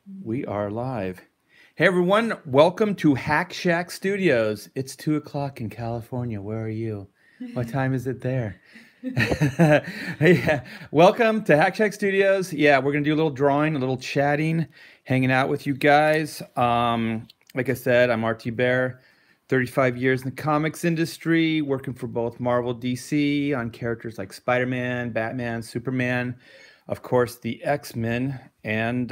We are live. Hey everyone, welcome to Hack Shack Studios. It's 2 o'clock in California. Where are you? What time is it there? Yeah. Welcome to Hack Shack Studios. Yeah, we're gonna do a little drawing, a little chatting, hanging out with you guys. Like I said, I'm RT Bear, 35 years in the comics industry, working for both Marvel, DC on characters like Spider-Man, Batman, Superman, of course, the X-Men. And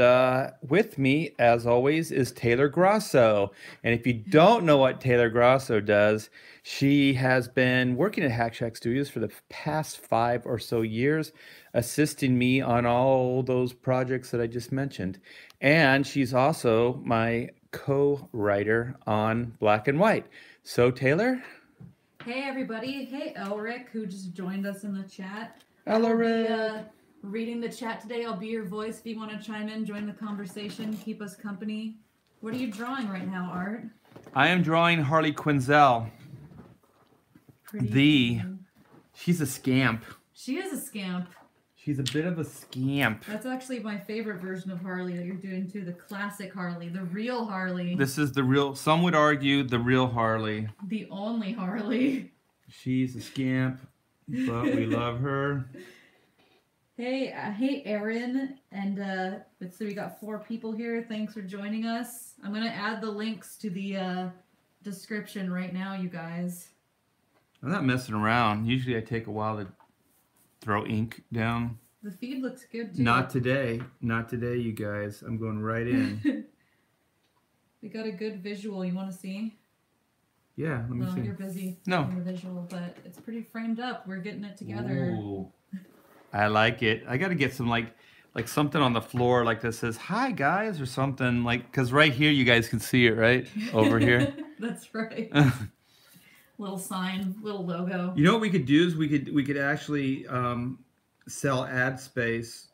with me, as always, is Taylor Grosso. And if you don't know what Taylor Grosso does, she has been working at Hack Shack Studios for the past 5 or so years, assisting me on all those projects that I just mentioned. And she's also my co-writer on Black and White. So, Taylor? Hey, everybody. Hey, Elric, who just joined us in the chat. Elric! Reading the chat today. I'll be your voice if you want to chime in, join the conversation, keep us company. What are you drawing right now, Art? I am drawing Harley Quinzel. Pretty She's a scamp. She is a scamp. She's a bit of a scamp. That's actually my favorite version of Harley that you're doing too. The classic Harley, the real Harley. This is the real, some would argue, the real Harley. The only Harley. She's a scamp, but we love her. Hey, Aaron, and let's see, we got 4 people here. Thanks for joining us. I'm gonna add the links to the description right now, you guys. I'm not messing around. Usually I take a while to throw ink down. The feed looks good too. Not today. Not today, you guys. I'm going right in. We got a good visual. You want to see? Yeah, let me see. You're busy. No. The visual, but it's pretty framed up. We're getting it together. Ooh. I like it. I got to get some like something on the floor like that says "Hi guys" or something, like, because right here you guys can see it right over here. That's right. Little sign, little logo. You know what we could do is we could actually sell ad space.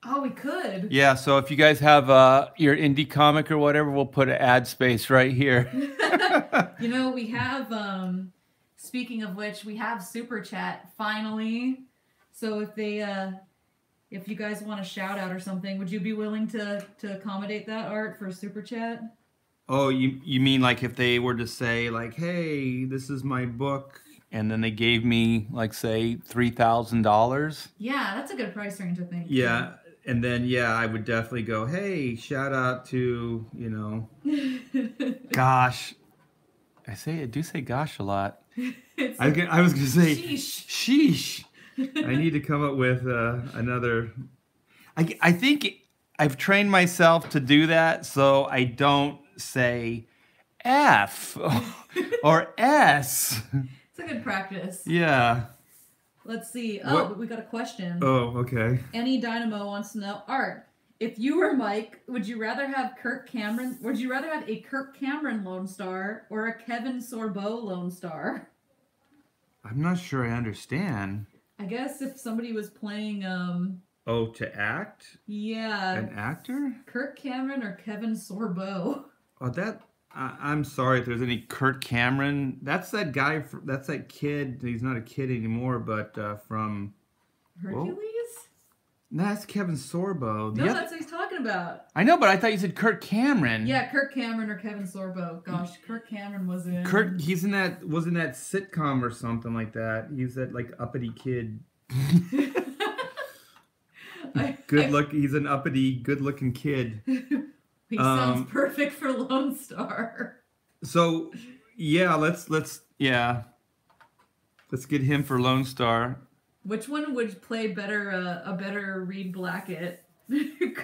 Oh, we could. Yeah. So if you guys have your indie comic or whatever, we'll put an ad space right here. You know, we have. Speaking of which, we have Super Chat finally. So if you guys want a shout out or something, would you be willing to accommodate that, Art, for a Super Chat? Oh, you mean like if they were to say like, hey, this is my book, and then they gave me like, say, $3,000? Yeah, that's a good price range, I think. Yeah, and then yeah, I would definitely go, hey, shout out to, you know, gosh. I do say gosh a lot. I was gonna say sheesh. I need to come up with another. I think I've trained myself to do that, so I don't say F or S. It's a good practice. Yeah. Let's see. Oh, but we got a question. Oh, okay. Any Dynamo wants to know, Art, if you were Mike, would you rather have Would you rather have a Kirk Cameron Lone Star or a Kevin Sorbo Lone Star? I'm not sure I understand. I guess if somebody was playing, Oh, to act? Yeah. An actor? Kirk Cameron or Kevin Sorbo? Oh, I'm sorry if there's any Kurt Cameron. That's that guy, that's that kid. He's not a kid anymore, but from... Hercules? Whoa. No, that's Kevin Sorbo. No, that's what he's talking about. I know, but I thought you said Kurt Cameron. Yeah, Kirk Cameron or Kevin Sorbo. Gosh, Kirk Cameron was in... He's in that, was in that sitcom or something like that. He's that, like, uppity kid. He's an uppity, good-looking kid. He sounds perfect for Lone Star. So, yeah, let's get him for Lone Star. Which one would play better, a better Reed Blackett?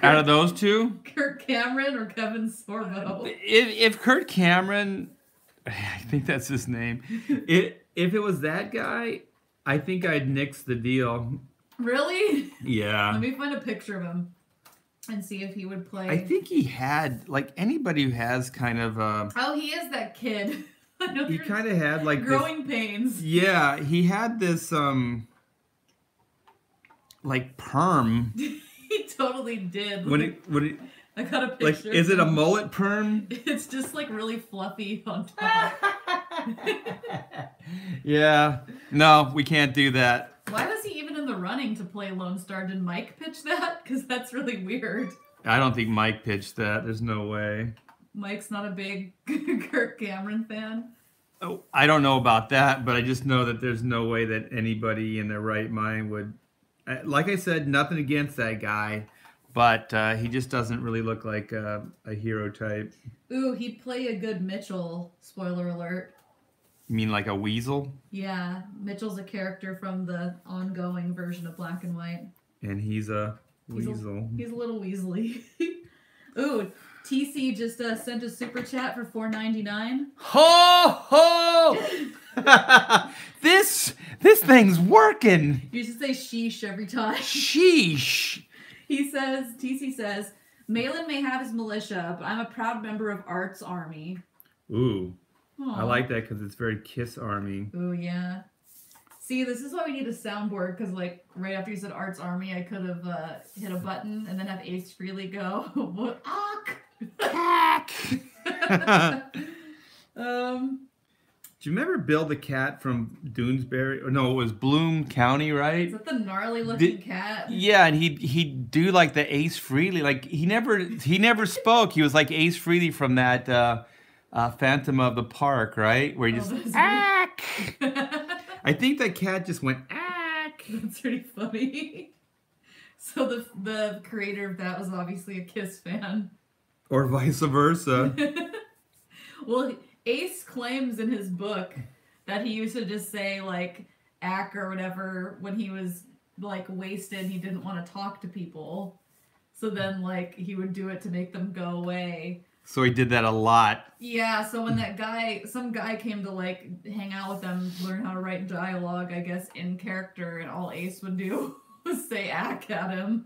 Out of those two? Kirk Cameron or Kevin Sorbo? If Kurt Cameron, I think that's his name. If it was that guy, I think I'd nix the deal. Really? Yeah. Let me find a picture of him and see if he would play. I think he had, like, anybody who has kind of... oh, he is that kid. He kind of had, like, growing pains. Yeah, he had this, like, perm. He totally did. I got a picture. Like, is it a mullet perm? It's just, like, really fluffy on top. Yeah. No, we can't do that. Why was he even in the running to play Lone Star? Did Mike pitch that? Because that's really weird. I don't think Mike pitched that. There's no way. Mike's not a big Kirk Cameron fan. Oh, I don't know about that, but I just know that there's no way that anybody in their right mind would. Like I said, nothing against that guy, but he just doesn't really look like a hero type. Ooh, he'd play a good Mitchell. Spoiler alert. You mean like a weasel? Yeah, Mitchell's a character from the ongoing version of Black and White. And he's a weasel. He's a little weaselly. Ooh, TC just sent a super chat for $4.99. Ho ho! This thing's working. You should say sheesh every time. Sheesh. TC says, Malin may have his militia, but I'm a proud member of Art's army. Ooh. Aww. I like that because it's very Kiss Army. Ooh, yeah. See, this is why we need a soundboard, because, like, right after you said Art's army, I could have hit a button and then have Ace Frehley go, what? Ack! Do you remember Bill the cat from Doonesbury? Or no, it was Bloom County, right? Is that the gnarly looking cat? Yeah, and he'd do like the Ace Frehley. Like he never spoke. He was like Ace Frehley from that Phantom of the Park, right? Where he just ack. I think that cat just went ack. That's pretty funny. So the creator of that was obviously a Kiss fan. Or vice versa. Well, Ace claims in his book that he used to just say, like, ack or whatever when he was, like, wasted. He didn't want to talk to people. So then, like, he would do it to make them go away. So he did that a lot. Yeah, so when some guy came to, like, hang out with them, learn how to write dialogue, I guess, in character, and all Ace would do was say ack at him.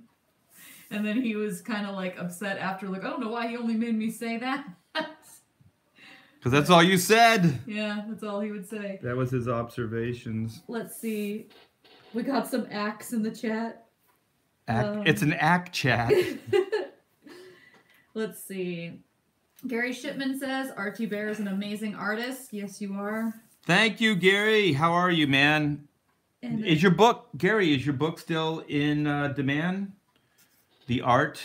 And then he was kind of, like, upset after, like, I don't know why he only made me say that. Because that's all you said. Yeah, that's all he would say. That was his observations. Let's see. We got some acts in the chat. It's an act chat. Let's see. Gary Shipman says, Archie Bear is an amazing artist. Yes, you are. Thank you, Gary. How are you, man? And is your book still in demand? The Art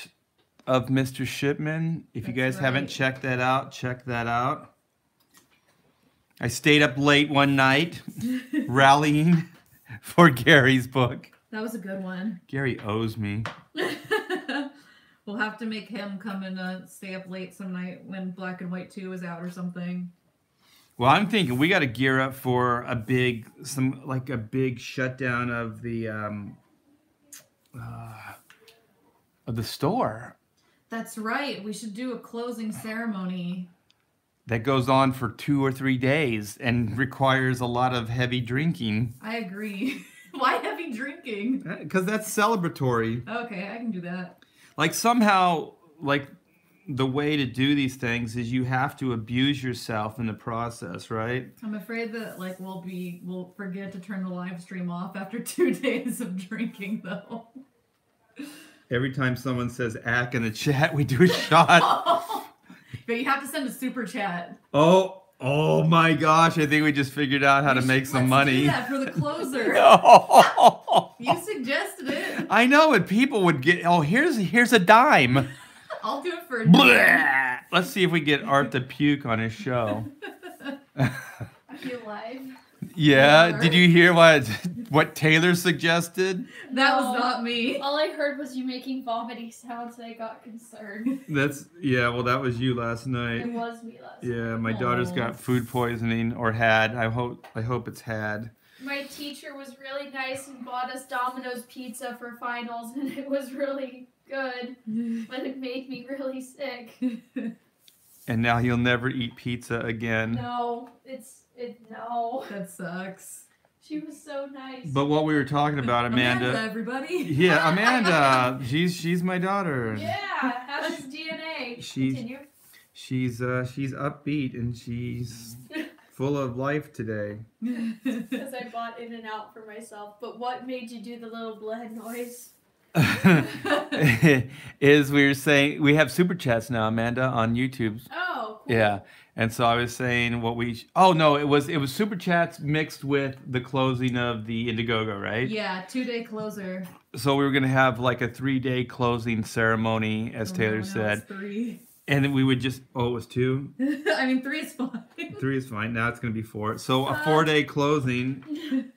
of Mr. Shipman. If you guys haven't checked that out, check that out. I stayed up late one night rallying for Gary's book. That was a good one. Gary owes me. We'll have to make him come and stay up late some night when Black and White 2 is out or something. Well, I'm thinking we got to gear up for a big shutdown of the store. That's right. We should do a closing ceremony. That goes on for 2 or 3 days and requires a lot of heavy drinking. I agree. Why heavy drinking? Because that's celebratory. Okay, I can do that. Like somehow, like the way to do these things is you have to abuse yourself in the process, right? I'm afraid that like we'll forget to turn the live stream off after 2 days of drinking though. Every time someone says ack in the chat, we do a shot. But you have to send a super chat. Oh my gosh, I think we just figured out how to make some money. Do that for the closer. No. You suggested it. I know, but people would get, here's a dime. I'll do it for a dime. Let's see if we get Art to puke on his show. I feel live. Yeah, did you hear what Taylor suggested? That was not me. All I heard was you making vomiting sounds and I got concerned. Well, that was you last night. It was me last night. Yeah, my daughter's got food poisoning or had. I hope it's had. My teacher was really nice and bought us Domino's pizza for finals and it was really good, but it made me really sick. And now he'll never eat pizza again. No, no. That sucks. She was so nice. But what we were talking about, Amanda. Everybody. Yeah, Amanda. she's my daughter. Yeah, how's his DNA? Continue. She's upbeat and she's full of life today. Because I bought In-N-Out for myself. But what made you do the little blend noise? Is we were saying we have super chats now, Amanda, on YouTube. Oh, cool. Yeah. And so I was saying what we. Oh no, it was super chats mixed with the closing of the IndieGoGo, right? Yeah, 2-day closer. So we were gonna have like a 3-day closing ceremony, as Taylor No, said, it's 3. and then we would just. Oh, it was 2. I mean, 3 is fine. 3 is fine. Now it's gonna be 4. So a 4-day closing,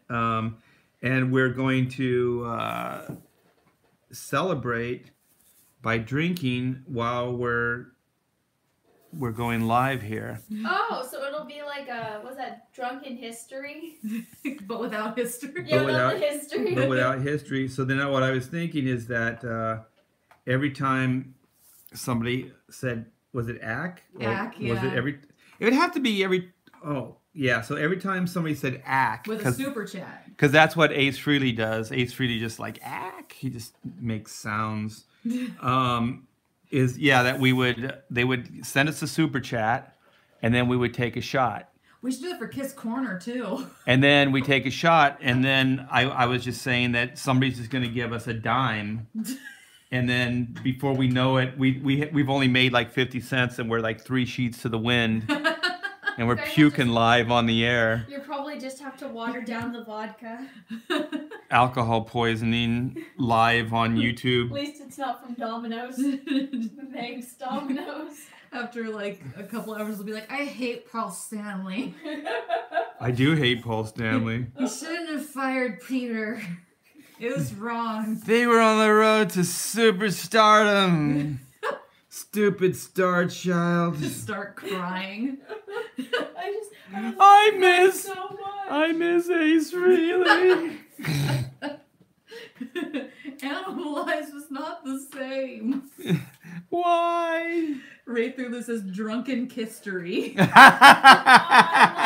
and we're going to celebrate by drinking while we're going live here. Oh, so it'll be like what's that, Drunken History? But without history. Yeah, without the history. But without history. So then what I was thinking is that every time somebody said, was it ack? Ack, Was it yeah. it would have to be every, oh, yeah. So every time somebody said ack. With a super chat. Because that's what Ace Frehley does. Ace Frehley just like ack. He just makes sounds. That they would send us a super chat, and then we would take a shot. We should do it for Kiss Corner too. And then we take a shot, and then I was just saying that somebody's just going to give us a dime, and then before we know it, we've only made like 50 cents, and we're like 3 sheets to the wind, and we're puking live on the air. You probably just have to water down the vodka. Alcohol poisoning live on YouTube. At least it's not from Domino's. Meg's Domino's. After like a couple hours, we'll be like, I hate Paul Stanley. I do hate Paul Stanley. You shouldn't have fired Peter. It was wrong. They were on the road to superstardom. Stupid star child. Just start crying. I miss so much. I miss Ace Frehley. Animalize was not the same. Why? Right through this is drunken history. Oh,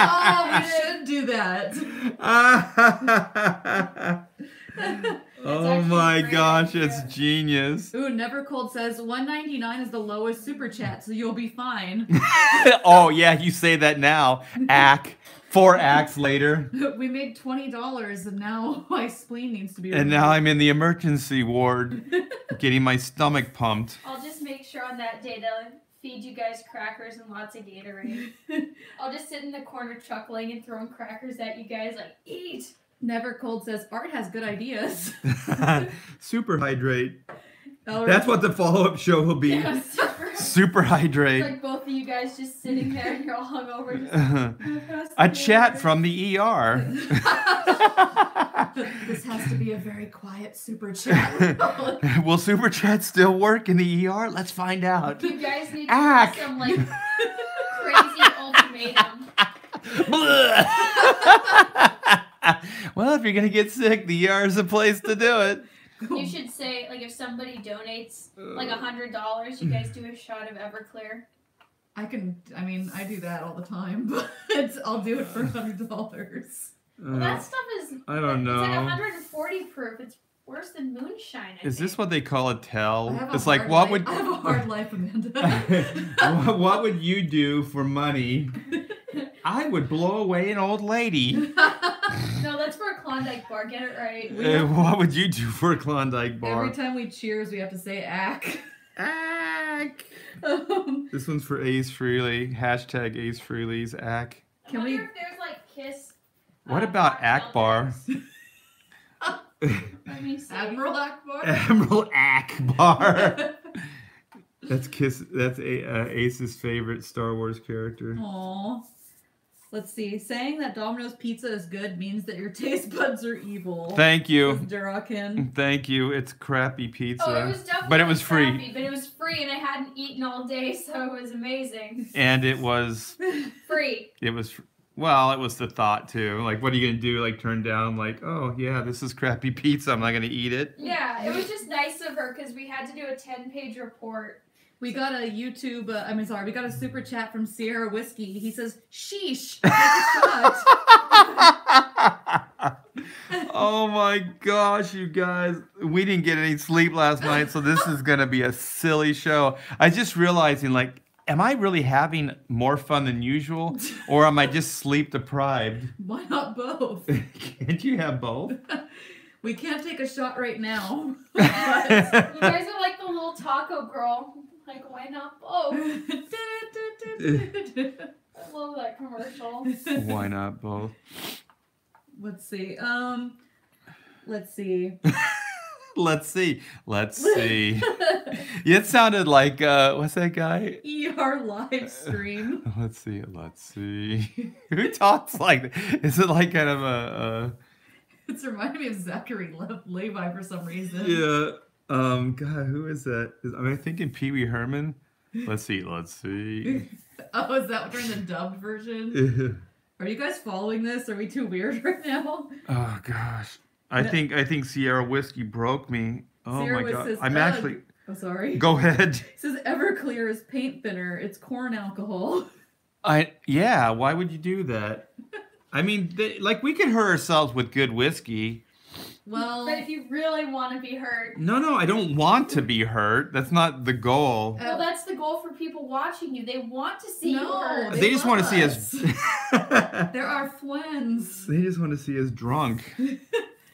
Oh, we should do that. Oh my gosh, it's genius. Ooh, Never Cold says $1.99 is the lowest super chat, so you'll be fine. Oh yeah, you say that now. Ack. 4 acts later. We made $20 and now my spleen needs to be And now I'm in the emergency ward getting my stomach pumped. I'll just make sure on that day to feed you guys crackers and lots of Gatorade. I'll just sit in the corner chuckling and throwing crackers at you guys like, eat! Never Cold says Art has good ideas. Super hydrate. Oh, That's what the follow-up show will be. Yeah, Super hydrate. It's like both of you guys just sitting there and you're all hungover. Just, A chat from the ER. This has to be a very quiet super chat. Will super chat still work in the ER? Let's find out. You guys need to Ack. do some like crazy ultimatum. Well, if you're gonna get sick, the ER is the place to do it. You should say, like, if somebody donates like $100, you guys do a shot of Everclear. I do that all the time, but I'll do it for $100. Well, that stuff is. I don't know. It's like 140 proof. It's worse than moonshine. I Is this think. what they call a I tell? have a It's like, hard what life. would I have a hard life, Amanda. what would you do for money? I would blow away an old lady. No, that's for a Klondike bar. Get it right. What would you do for a Klondike bar? Every time we cheers, we have to say ack. Ack. This one's for Ace Frehley. Hashtag Ace Frehley's ack. I Can wonder we- if there's like Kiss. What about cocktail Akbar? drinks. Let me see. Admiral Akbar? Admiral Akbar. That's Kiss. That's Ace's favorite Star Wars character. Aww. Let's see. Saying that Domino's pizza is good means that your taste buds are evil. Thank you. Says Durakin. Thank you. It's crappy pizza. Oh, it was definitely but it was free. crappy, but it was free, and I hadn't eaten all day, so it was amazing. And it was. Free. It was. Well, it was the thought too. Like, what are you gonna do? Like, turn down? Like, oh yeah, this is crappy pizza. I'm not gonna eat it. Yeah, it was just nice of her because we had to do a 10-page report. We got a YouTube, we got a super chat from Sierra Whiskey. He says, sheesh, take a shot. Oh my gosh, you guys. We didn't get any sleep last night, so this is going to be a silly show. I just realizing, like, am I really having more fun than usual? Or am I just sleep deprived? Why not both? Can't you have both? We can't take a shot right now. You guys are like the little taco girl. Like, why not both? love that commercial. Why not both? Let's see. Let's see. Let's see. It sounded like what's that guy? ER live stream. Let's see. Who talks like that? Is it like kind of a It's reminding me of Zachary Levi for some reason. yeah. God, who is that? Am I thinking Pee Wee Herman? Let's see. Oh, is that during the dubbed version? Are you guys following this? Are we too weird right now? Oh gosh. I think Sierra Whiskey broke me. Oh Sierra my god. says, I'm actually oh, sorry. Go ahead. It says Everclear is paint thinner. It's corn alcohol. Yeah, why would you do that? I mean, we could hurt ourselves with good whiskey. Well, but if you really want to be hurt. No, I don't want to be hurt. That's not the goal. Well, that's the goal for people watching you. They want to see you hurt. They just want to see us. They're our friends. They just want to see us drunk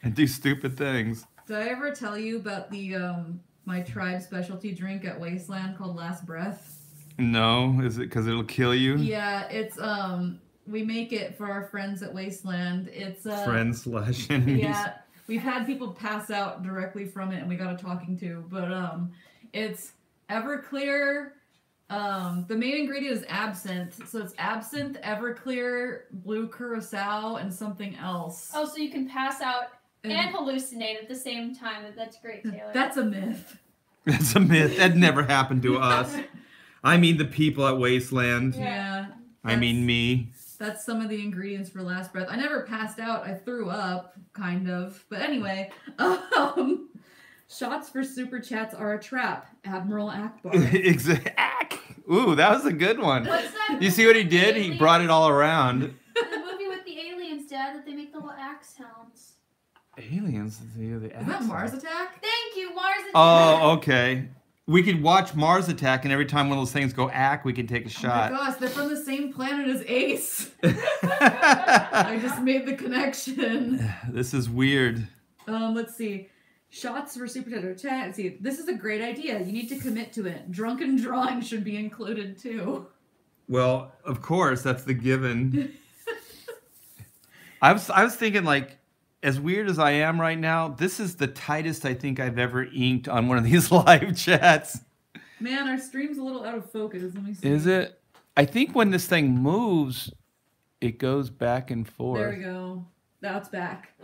and do stupid things. Did I ever tell you about the my tribe specialty drink at Wasteland called Last Breath? No, is it because it'll kill you? Yeah, it's we make it for our friends at Wasteland. It's friends/enemies. Yeah, we've had people pass out directly from it, and we got a talking to. But it's Everclear. The main ingredient is absinthe, so it's absinthe, Everclear, blue curacao, and something else. Oh, so you can pass out and hallucinate at the same time. That's great, Taylor. That's a myth. That's a myth. That never happened to us. I mean the people at Wasteland. Yeah. I mean me. That's some of the ingredients for Last Breath. I never passed out. I threw up, kind of. But anyway, shots for super chats are a trap. Admiral Akbar. Ooh, that was a good one. What's that? You see what he did? He brought it all around. The movie with the aliens, Dad, that they make the little axe sounds. Aliens? Is that Mars Attack? Thank you, Mars Attack. Oh, okay. We could watch Mars Attack, and every time one of those things go ack, we can take a shot. Oh my gosh, they're from the same planet as Ace. I just made the connection. This is weird. Let's see. Shots for super chat. Let's see. This is a great idea. You need to commit to it. Drunken Drawings should be included too. Well, of course, that's the given. I was thinking, like, as weird as I am right now, this is the tightest I think I've ever inked on one of these live chats. Man, our stream's a little out of focus. Let me see. Is it? I think when this thing moves, it goes back and forth. There we go. Now it's back.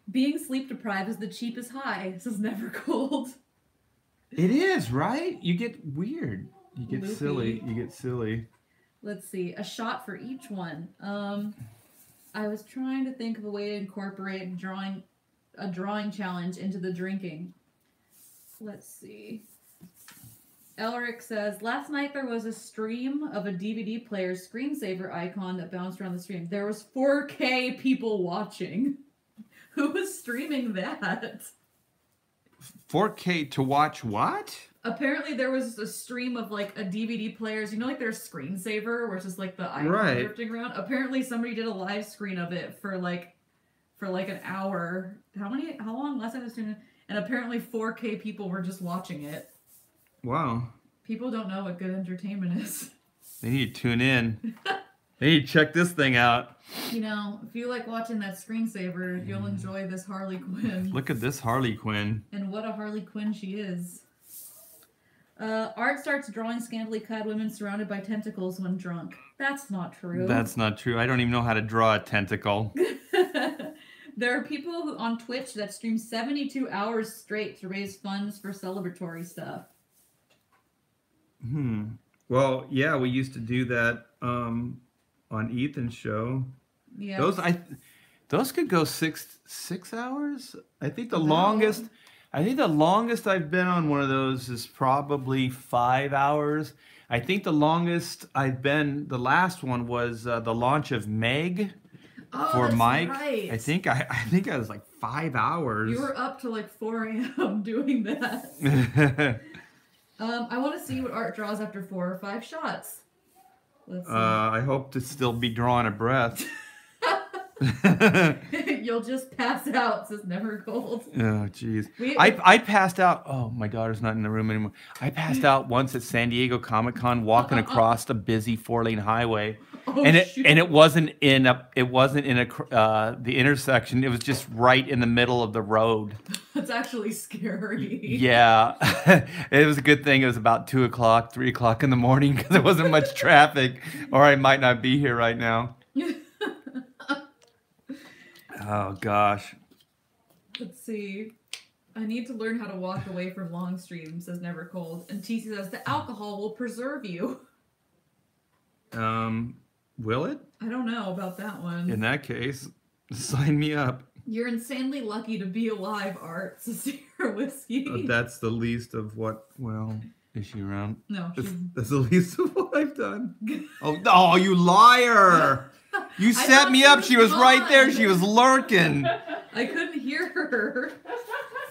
Being sleep deprived is the cheapest high. This is never cold. It is, right? You get weird. You get Loopy. silly. Let's see. A shot for each one. I was trying to think of a way to incorporate a drawing challenge into the drinking. Let's see. Elric says, last night there was a stream of a DVD player's screensaver icon that bounced around the stream. There was 4K people watching. Who was streaming that? 4K to watch what? Apparently there was a stream of like a DVD player's, you know, like their screensaver where it's just like the icon drifting around. Apparently somebody did a live screen of it for like an hour. How long? Last time I was tuning in. And apparently 4K people were just watching it. Wow. People don't know what good entertainment is. They need to tune in. They need to check this thing out. You know, if you like watching that screensaver, you'll enjoy this Harley Quinn. Look at this Harley Quinn. And what a Harley Quinn she is. Art starts drawing scantily clad women surrounded by tentacles when drunk. That's not true. That's not true. I don't even know how to draw a tentacle. There are people on Twitch that stream 72 hours straight to raise funds for celebratory stuff. Well, yeah, we used to do that on Ethan's show. Yeah. Those could go six hours. I think the longest I've been on one of those is probably 5 hours. I think the longest I've been, the last one was the launch of Meg for Mike. Right. I think I was like 5 hours. You were up to like 4 a.m. doing that. I want to see what Art draws after 4 or 5 shots. Let's see. I hope to still be drawing a breath. You'll just pass out, says Never Gold. Oh, jeez. I passed out. Oh, my daughter's not in the room anymore. I passed out once at San Diego Comic-Con walking across a busy 4-lane highway. Oh, and shoot. it wasn't in the intersection. It was just right in the middle of the road. That's actually scary. Yeah. It was a good thing it was about 2 o'clock, 3 o'clock in the morning because there wasn't much traffic, or I might not be here right now. Oh, gosh. Let's see. I need to learn how to walk away from long streams, says Never Cold. And TC says, the alcohol will preserve you. Will it? I don't know about that one. In that case, sign me up. You're insanely lucky to be alive, Art, says Sierra Whiskey. That's the least of what, well, is she around? No, she's... That's the least of what I've done. Oh, you liar! You set me up. She was right there. She was lurking. I couldn't hear her.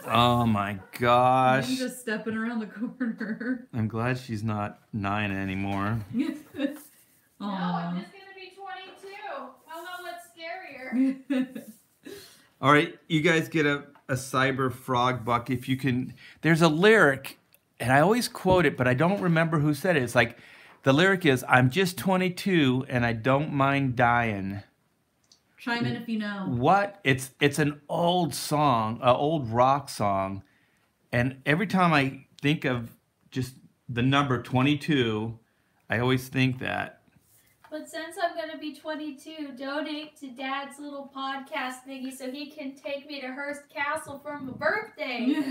Oh my gosh. I'm just stepping around the corner. I'm glad she's not 9 anymore. No, I'm just gonna be 22. I don't know what's scarier. All right, you guys get a cyber frog buck if you can. There's a lyric, and I always quote it, but I don't remember who said it. It's like, the lyric is, I'm just 22 and I don't mind dying. Chime in if you know. What? It's an old song, an old rock song. And every time I think of just the number 22, I always think that. But since I'm going to be 22, donate to Dad's little podcast thingy so he can take me to Hearst Castle for my birthday.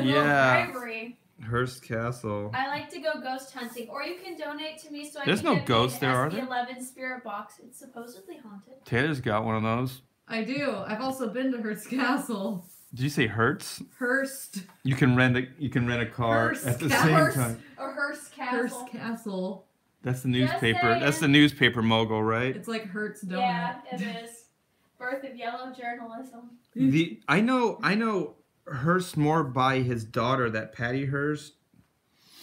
Yeah. Bribery. Hearst Castle. I like to go ghost hunting, or you can donate to me so I There's can no get ghosts there, are there? 11 spirit box. It's supposedly haunted. Taylor's got one of those. I do. I've also been to Hearst Castle. Did you say Hertz? Hearst. You can rent a car Hearst at the Castle. same time. Or Hearst Castle. Hearst Castle. That's the newspaper. saying. That's the newspaper mogul, right? It's like Hertz donut. Yeah, it is. Birth of yellow journalism. I know Hearst more by his daughter, that Patty Hearst.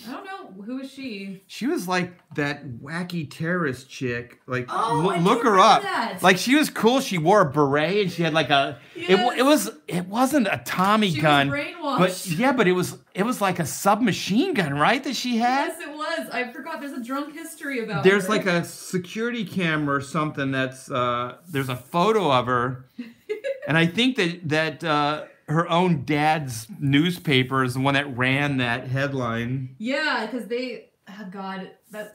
I don't know. Who is she? She was like that wacky terrorist chick. Like, Oh, I look do her up. remember that. Like, she was cool. She wore a beret and she had like a. Yes. It wasn't a Tommy She gun. was brainwashed. But yeah, but it was like a submachine gun, right? That she had. Yes, it was. I forgot. There's a drunk history about There's her. like a security camera or something that's there's a photo of her, and I think that her own dad's newspaper is the one that ran that headline. Yeah, because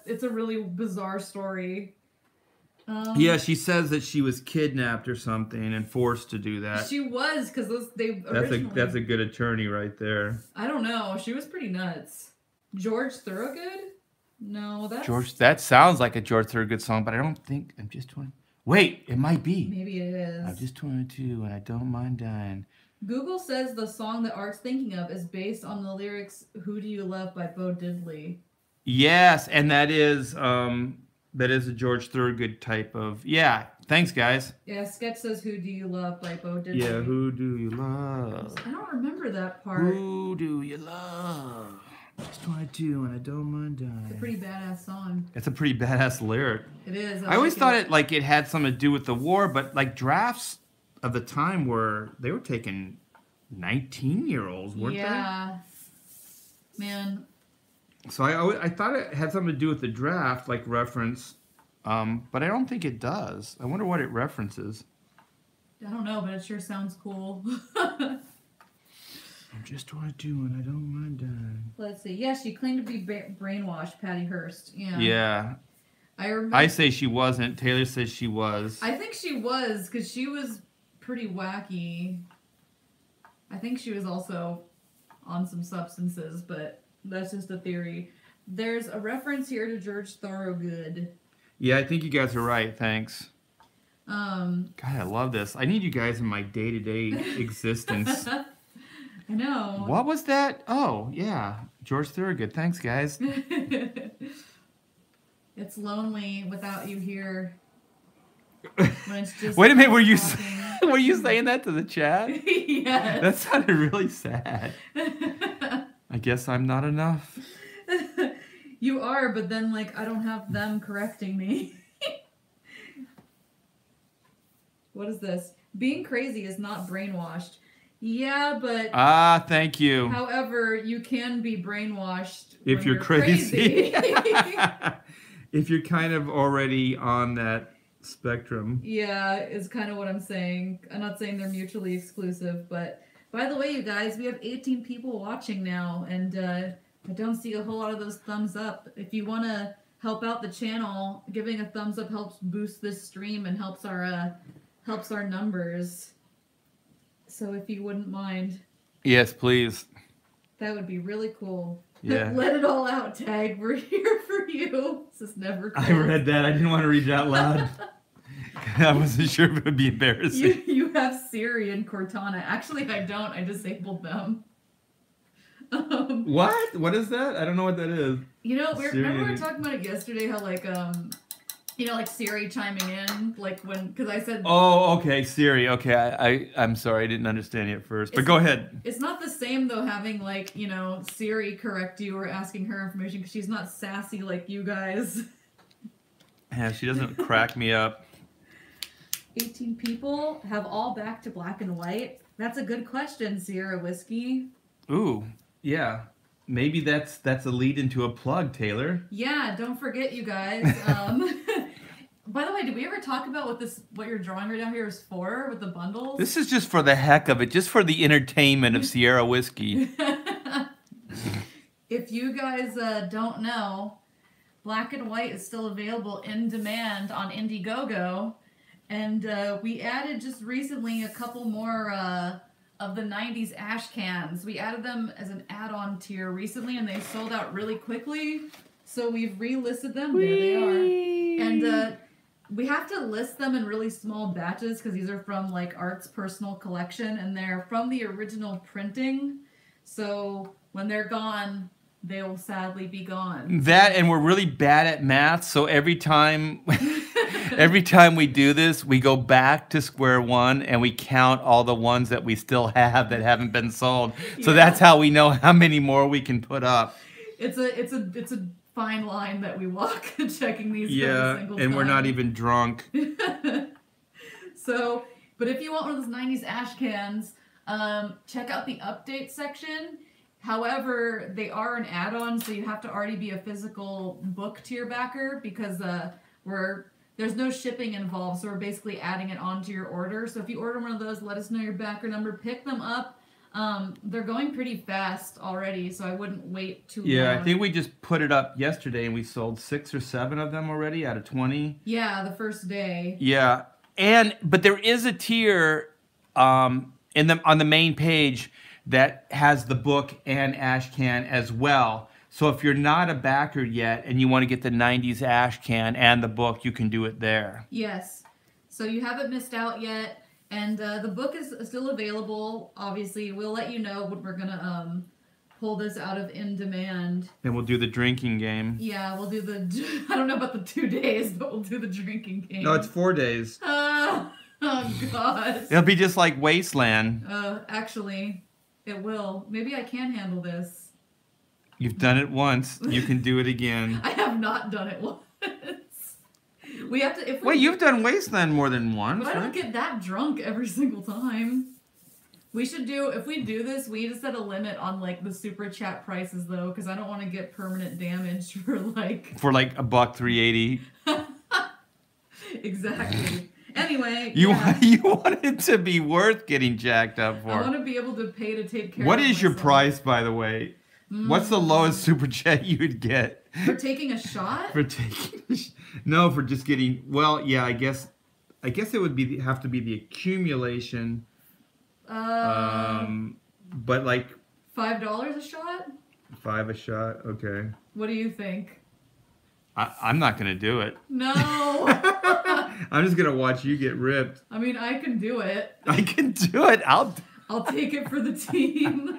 it's a really bizarre story. Yeah, she says that she was kidnapped or something and forced to do that. She was, because originally... That's a good attorney right there. I don't know. She was pretty nuts. George Thorogood? No, that's... George, that sounds like a George Thorogood song, but I don't think I'm just 20. Wait, it might be. Maybe it is. I'm just 22 and I don't mind dying. Google says the song that Art's thinking of is based on the lyrics "Who Do You Love" by Bo Diddley. Yes, and that is a George Thorogood type of. Yeah, thanks guys. Yeah, Sketch says "Who Do You Love" by Bo Diddley. Yeah, who do you love? I don't remember that part. Who do you love? Just 22 and I don't mind dying. It's a pretty badass song. It's a pretty badass lyric. It is. I always thought it had something to do with the war, but like drafts of the time were taking 19-year-olds, weren't they? Yeah. Man. So I thought it had something to do with the draft, like reference, but I don't think it does. I wonder what it references. I don't know, but it sure sounds cool. I'm just 22 and I don't mind dying. Let's see. Yeah, she claimed to be brainwashed, Patty Hearst. Yeah. Yeah. I remember. I say she wasn't. Taylor says she was. I think she was, because she was pretty wacky. I think she was also on some substances, but that's just a theory. There's a reference here to George Thorogood. Yeah, I think you guys are right. Thanks. God, I love this. I need you guys in my day-to-day existence. I know. What was that? Oh, yeah. George Thorogood. Thanks, guys. It's lonely without you here. When it's just Wait a minute, were you talking. were you saying that to the chat? Yes. That sounded really sad. I guess I'm not enough. You are, but then like I don't have them correcting me. What is this? Being crazy is not brainwashed. Yeah, but thank you. however, you can be brainwashed If when you're crazy. crazy. If you're kind of already on that spectrum. Yeah, is kind of what I'm saying. I'm not saying they're mutually exclusive, but by the way, you guys, we have 18 people watching now, and I don't see a whole lot of those thumbs up. If you want to help out the channel, giving a thumbs up helps boost this stream and helps our numbers. So if you wouldn't mind. Yes, please. That would be really cool. Yeah. Let it all out, Tag. We're here for you. This is never cool. I read that. I didn't want to read it out loud. I wasn't sure if it would be embarrassing. You have Siri and Cortana. Actually, I don't. I disabled them. What? What is that? I don't know what that is. You know, remember we were talking about it yesterday, how like like Siri chiming in, like because I said. Oh, okay, Siri. Okay, I'm sorry, I didn't understand you at first, but go ahead. It's not the same though, having like Siri correct you or asking her information, because she's not sassy like you guys. Yeah, she doesn't crack me up. 18 people have all back to black and white. That's a good question, Sierra Whiskey. Ooh, yeah. Maybe that's a lead into a plug, Taylor. Yeah, don't forget, you guys. By the way, did we ever talk about what you're drawing right down here is for with the bundles? This is just for the heck of it, just for the entertainment of Sierra Whiskey. If you guys don't know, Black and White is still available in demand on IndieGoGo. And we added just recently a couple more of the 90s ash cans. We added them as an add-on tier recently, and they sold out really quickly. So we've relisted them. There they are. And we have to list them in really small batches because these are from like Art's personal collection, and they're from the original printing. So when they're gone, they will sadly be gone. That, and we're really bad at math, so every time we do this, we go back to square one and we count all the ones that we still have that haven't been sold. So that's how we know how many more we can put up. It's a fine line that we walk checking these. Yeah, single and time. we're not even drunk. So, but if you want one of those 90s ash cans, check out the update section. However, they are an add-on, so you have to already be a physical book tier backer, because there's no shipping involved, so we're basically adding it onto your order. So if you order one of those, let us know your backer number, pick them up. They're going pretty fast already, so I wouldn't wait too long. Yeah, I think we just put it up yesterday, and we sold 6 or 7 of them already out of 20. Yeah, the first day. Yeah, but there is a tier on the main page that has the book and ash can as well. So if you're not a backer yet and you want to get the 90s ash can and the book, you can do it there. Yes. So you haven't missed out yet. And the book is still available. Obviously, we'll let you know when we're going to pull this out of in demand. Then we'll do the drinking game. Yeah, we'll do I don't know about the 2 days, but we'll do the drinking game. No, it's 4 days. Oh, God. It'll be just like Wasteland. Actually, it will. Maybe I can handle this. You've done it once. You can do it again. I have not done it once. We have to. Wait, you've done Wasteland more than once, but I don't get that drunk every single time. We should do, if we do this, we need to set a limit on like the super chat prices though, because I don't want to get permanent damage for like $1.380. Exactly. Anyway, you want it to be worth getting jacked up for. I want to be able to pay to take care. What of is your myself. price, by the way? What's the lowest super chat you would get? For taking a shot? For no, for just getting. Well, yeah, I guess it would have to be the accumulation. But like $5 a shot? $5 a shot. Okay. What do you think? I'm not gonna do it. No. I'm just gonna watch you get ripped. I mean, I can do it. I can do it. I'll take it for the team.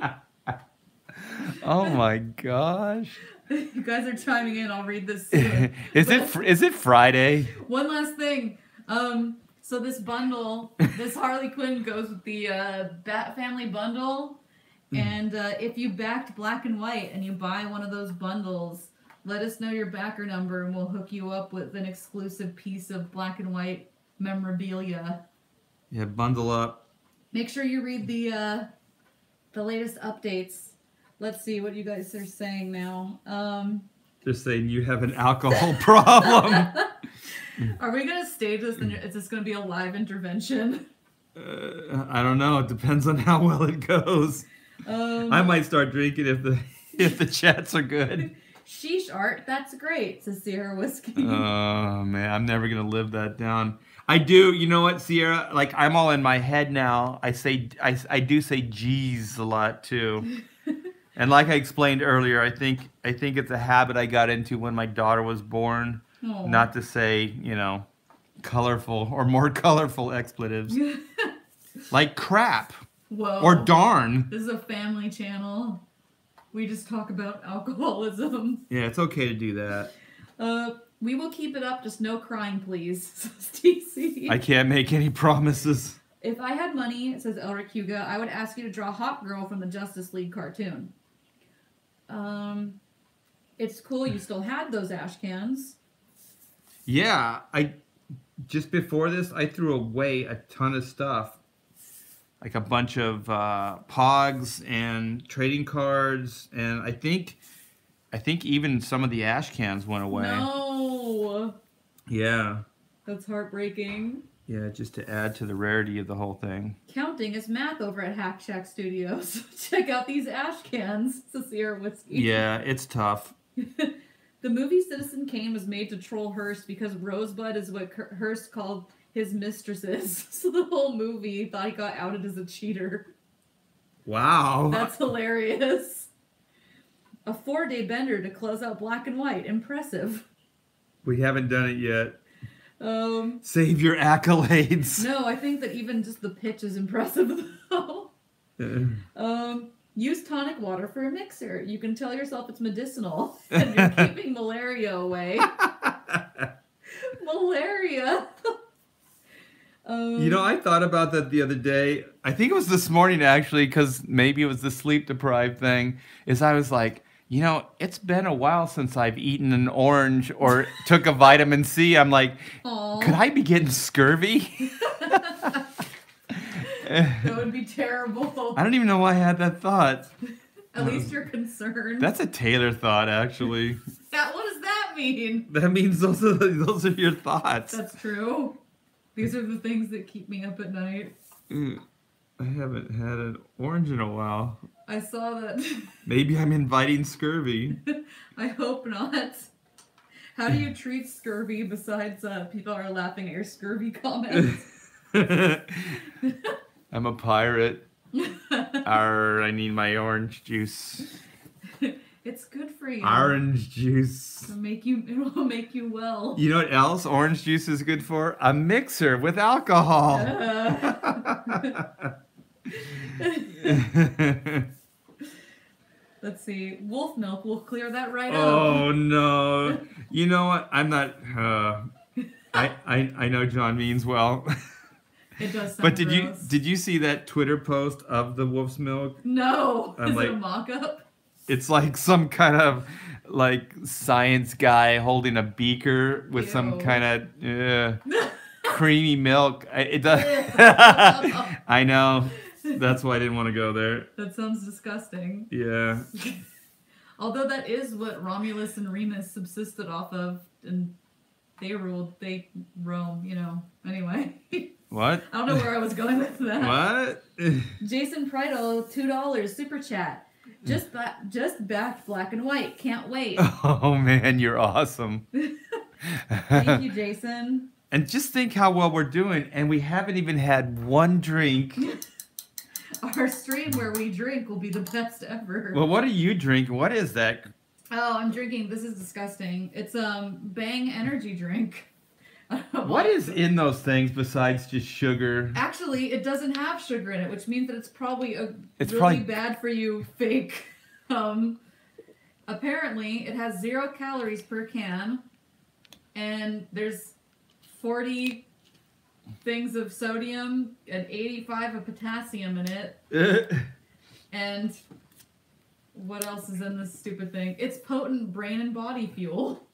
Oh my gosh. You guys are chiming in. I'll read this soon. Is it Friday? One last thing. So this bundle, this Harley Quinn goes with the Bat Family bundle. And if you backed Black and White and you buy one of those bundles, let us know your backer number and we'll hook you up with an exclusive piece of Black and White memorabilia. Yeah, bundle up. Make sure you read the latest updates. Let's see what you guys are saying now. They're saying you have an alcohol problem. Are we gonna stage this? And is this gonna be a live intervention? I don't know. It depends on how well it goes. I might start drinking if the chats are good. Sheesh, Art, that's great, says Sierra Whiskey. Oh man, I'm never gonna live that down. I do. You know what, Sierra? Like I'm all in my head now. I do say "geez" a lot too. And like I explained earlier, I think it's a habit I got into when my daughter was born. Aww. Not to say, colorful or more colorful expletives. Like crap. Whoa. Or darn. This is a family channel. We just talk about alcoholism. Yeah, it's okay to do that. We will keep it up, just no crying, please, says TC. I can't make any promises. If I had money, says Elric Huga, I would ask you to draw Hot Girl from the Justice League cartoon. It's cool you still had those ash cans. Yeah, just before this, I threw away a ton of stuff. Like a bunch of pogs and trading cards, and I think even some of the ash cans went away. No. Yeah. That's heartbreaking. Yeah, just to add to the rarity of the whole thing. Counting is math over at Hack Shack Studios. Check out these ash cans, says Sierra Whiskey. Yeah, it's tough. The movie Citizen Kane was made to troll Hearst because Rosebud is what Hearst called his mistresses. So the whole movie thought he got outed as a cheater. Wow. That's hilarious. A 4-day bender to close out Black and White. Impressive. We haven't done it yet. Save your accolades. No, I think that even just the pitch is impressive though. Use tonic water for a mixer. You can tell yourself it's medicinal and you're keeping malaria away. Malaria. I thought about that the other day. I think it was this morning actually, because maybe it was the sleep deprived thing. Is I was like, it's been a while since I've eaten an orange or took a vitamin C. I'm like, aww, could I be getting scurvy? That would be terrible. I don't even know why I had that thought. At least you're concerned. That's a Taylor thought, actually. What does that mean? That means those are your thoughts. That's true. These are the things that keep me up at night. I haven't had an orange in a while. I saw that. Maybe I'm inviting scurvy. I hope not. How do you treat scurvy besides people are laughing at your scurvy comments? I'm a pirate. I need my orange juice. It's good for you. Orange juice. It will make you well. You know what else orange juice is good for? A mixer with alcohol. Let's see. Wolf milk will clear that right up. Oh no. You know what? I'm not I know John means well. It does sound But gross. did you see that Twitter post of the wolf's milk? No. I'm Is it a mock-up? It's like some kind of science guy holding a beaker with some kind of creamy milk. It does. I know. That's why I didn't want to go there. That sounds disgusting. Yeah. Although that is what Romulus and Remus subsisted off of, and they roam, Anyway. What? I don't know where I was going with that. What? Jason Prido, $2 super chat. Just backed Black and White. Can't wait. Oh man, you're awesome. Thank you, Jason. And just think how well we're doing, and we haven't even had one drink. Our stream where we drink will be the best ever. Well, what are you drinking? What is that? Oh, I'm drinking. This is disgusting. It's Bang energy drink. What is in those things besides just sugar? Actually, it doesn't have sugar in it, which means that it's probably It's really probably bad for you fake. Apparently, it has 0 calories per can, and there's 40 things of sodium and 85 of potassium in it. And what else is in this stupid thing? It's potent brain and body fuel.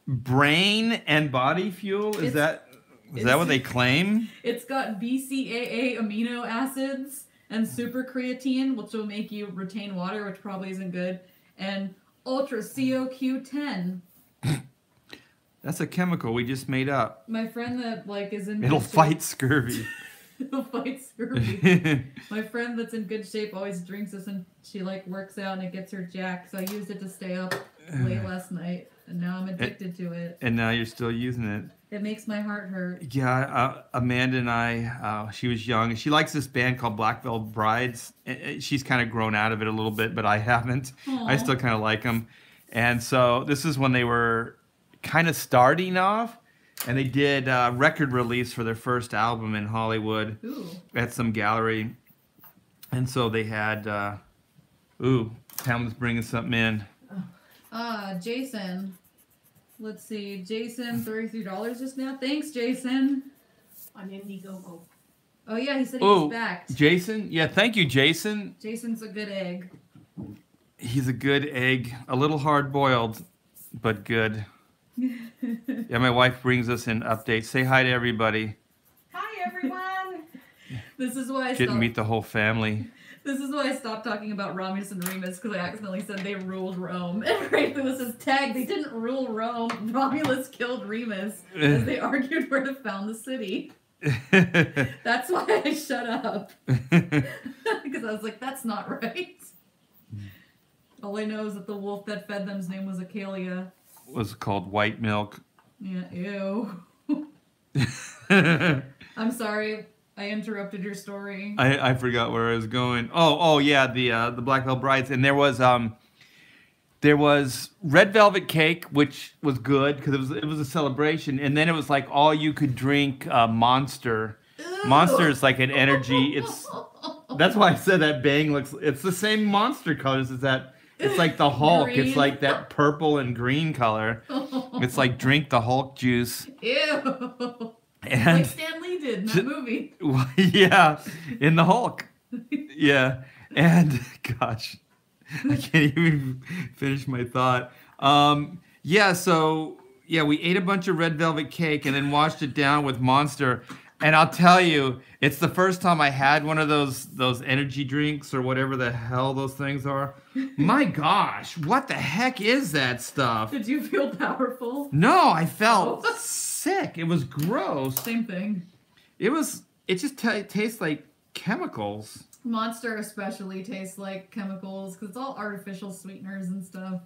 Brain and body fuel? Is that... Is that what they claim? It's got BCAA amino acids and super creatine, which will make you retain water, which probably isn't good, and ultra CoQ10. That's a chemical we just made up. My friend that is in It'll good shape, fight scurvy. It'll fight scurvy. My friend that's in good shape always drinks this, and she works out and it gets her jacked. So I used it to stay up late last night, and now I'm addicted to it. And now you're still using it. It makes my heart hurt. Yeah, Amanda and I, she was young. She likes this band called Black Veil Brides. She's kind of grown out of it a little bit, but I haven't. Aww. I still kind of like them. And so this is when they were kind of starting off. And they did a record release for their first album in Hollywood. Ooh. At some gallery. And so they had, Pamela's bringing something in. Jason. Let's see. Jason, $33 just now. Thanks, Jason. On IndieGoGo. Oh, yeah, he said he was back. Jason? Yeah, thank you, Jason. Jason's a good egg. He's a good egg. A little hard-boiled, but good. Yeah, my wife brings us in updates. Say hi to everybody. Hi, everyone. This is why I Get to meet the whole family. This is why I stopped talking about Romulus and Remus, because I accidentally said they ruled Rome. And right through this tag, they didn't rule Rome. Romulus killed Remus as they argued where to found the city. That's why I shut up. Because I was like, that's not right. All I know is that the wolf that fed them's name was Acalia. Was called White Milk. Yeah, ew. I'm sorry. I interrupted your story. I forgot where I was going. Oh yeah, the Black Veil Brides, and there was red velvet cake, which was good because it was a celebration, and then it was all you could drink Monster. Ew. Monster is like an energy. That's why I said that bang looks. It's the same Monster colors as that. It's like the Hulk. Green. It's like that purple and green color. It's like drink the Hulk juice. Ew. And like Stan Lee did in that movie. Yeah, in the Hulk. Yeah, and gosh, I can't even finish my thought. Yeah, so yeah, we ate a bunch of red velvet cake and then washed it down with Monster. And I'll tell you, it's the first time I had one of those energy drinks or whatever the hell those things are. My gosh, what the heck is that stuff? Did you feel powerful? No, I felt sick. It was gross. Same thing. It just tastes like chemicals. Monster especially tastes like chemicals because it's all artificial sweeteners and stuff.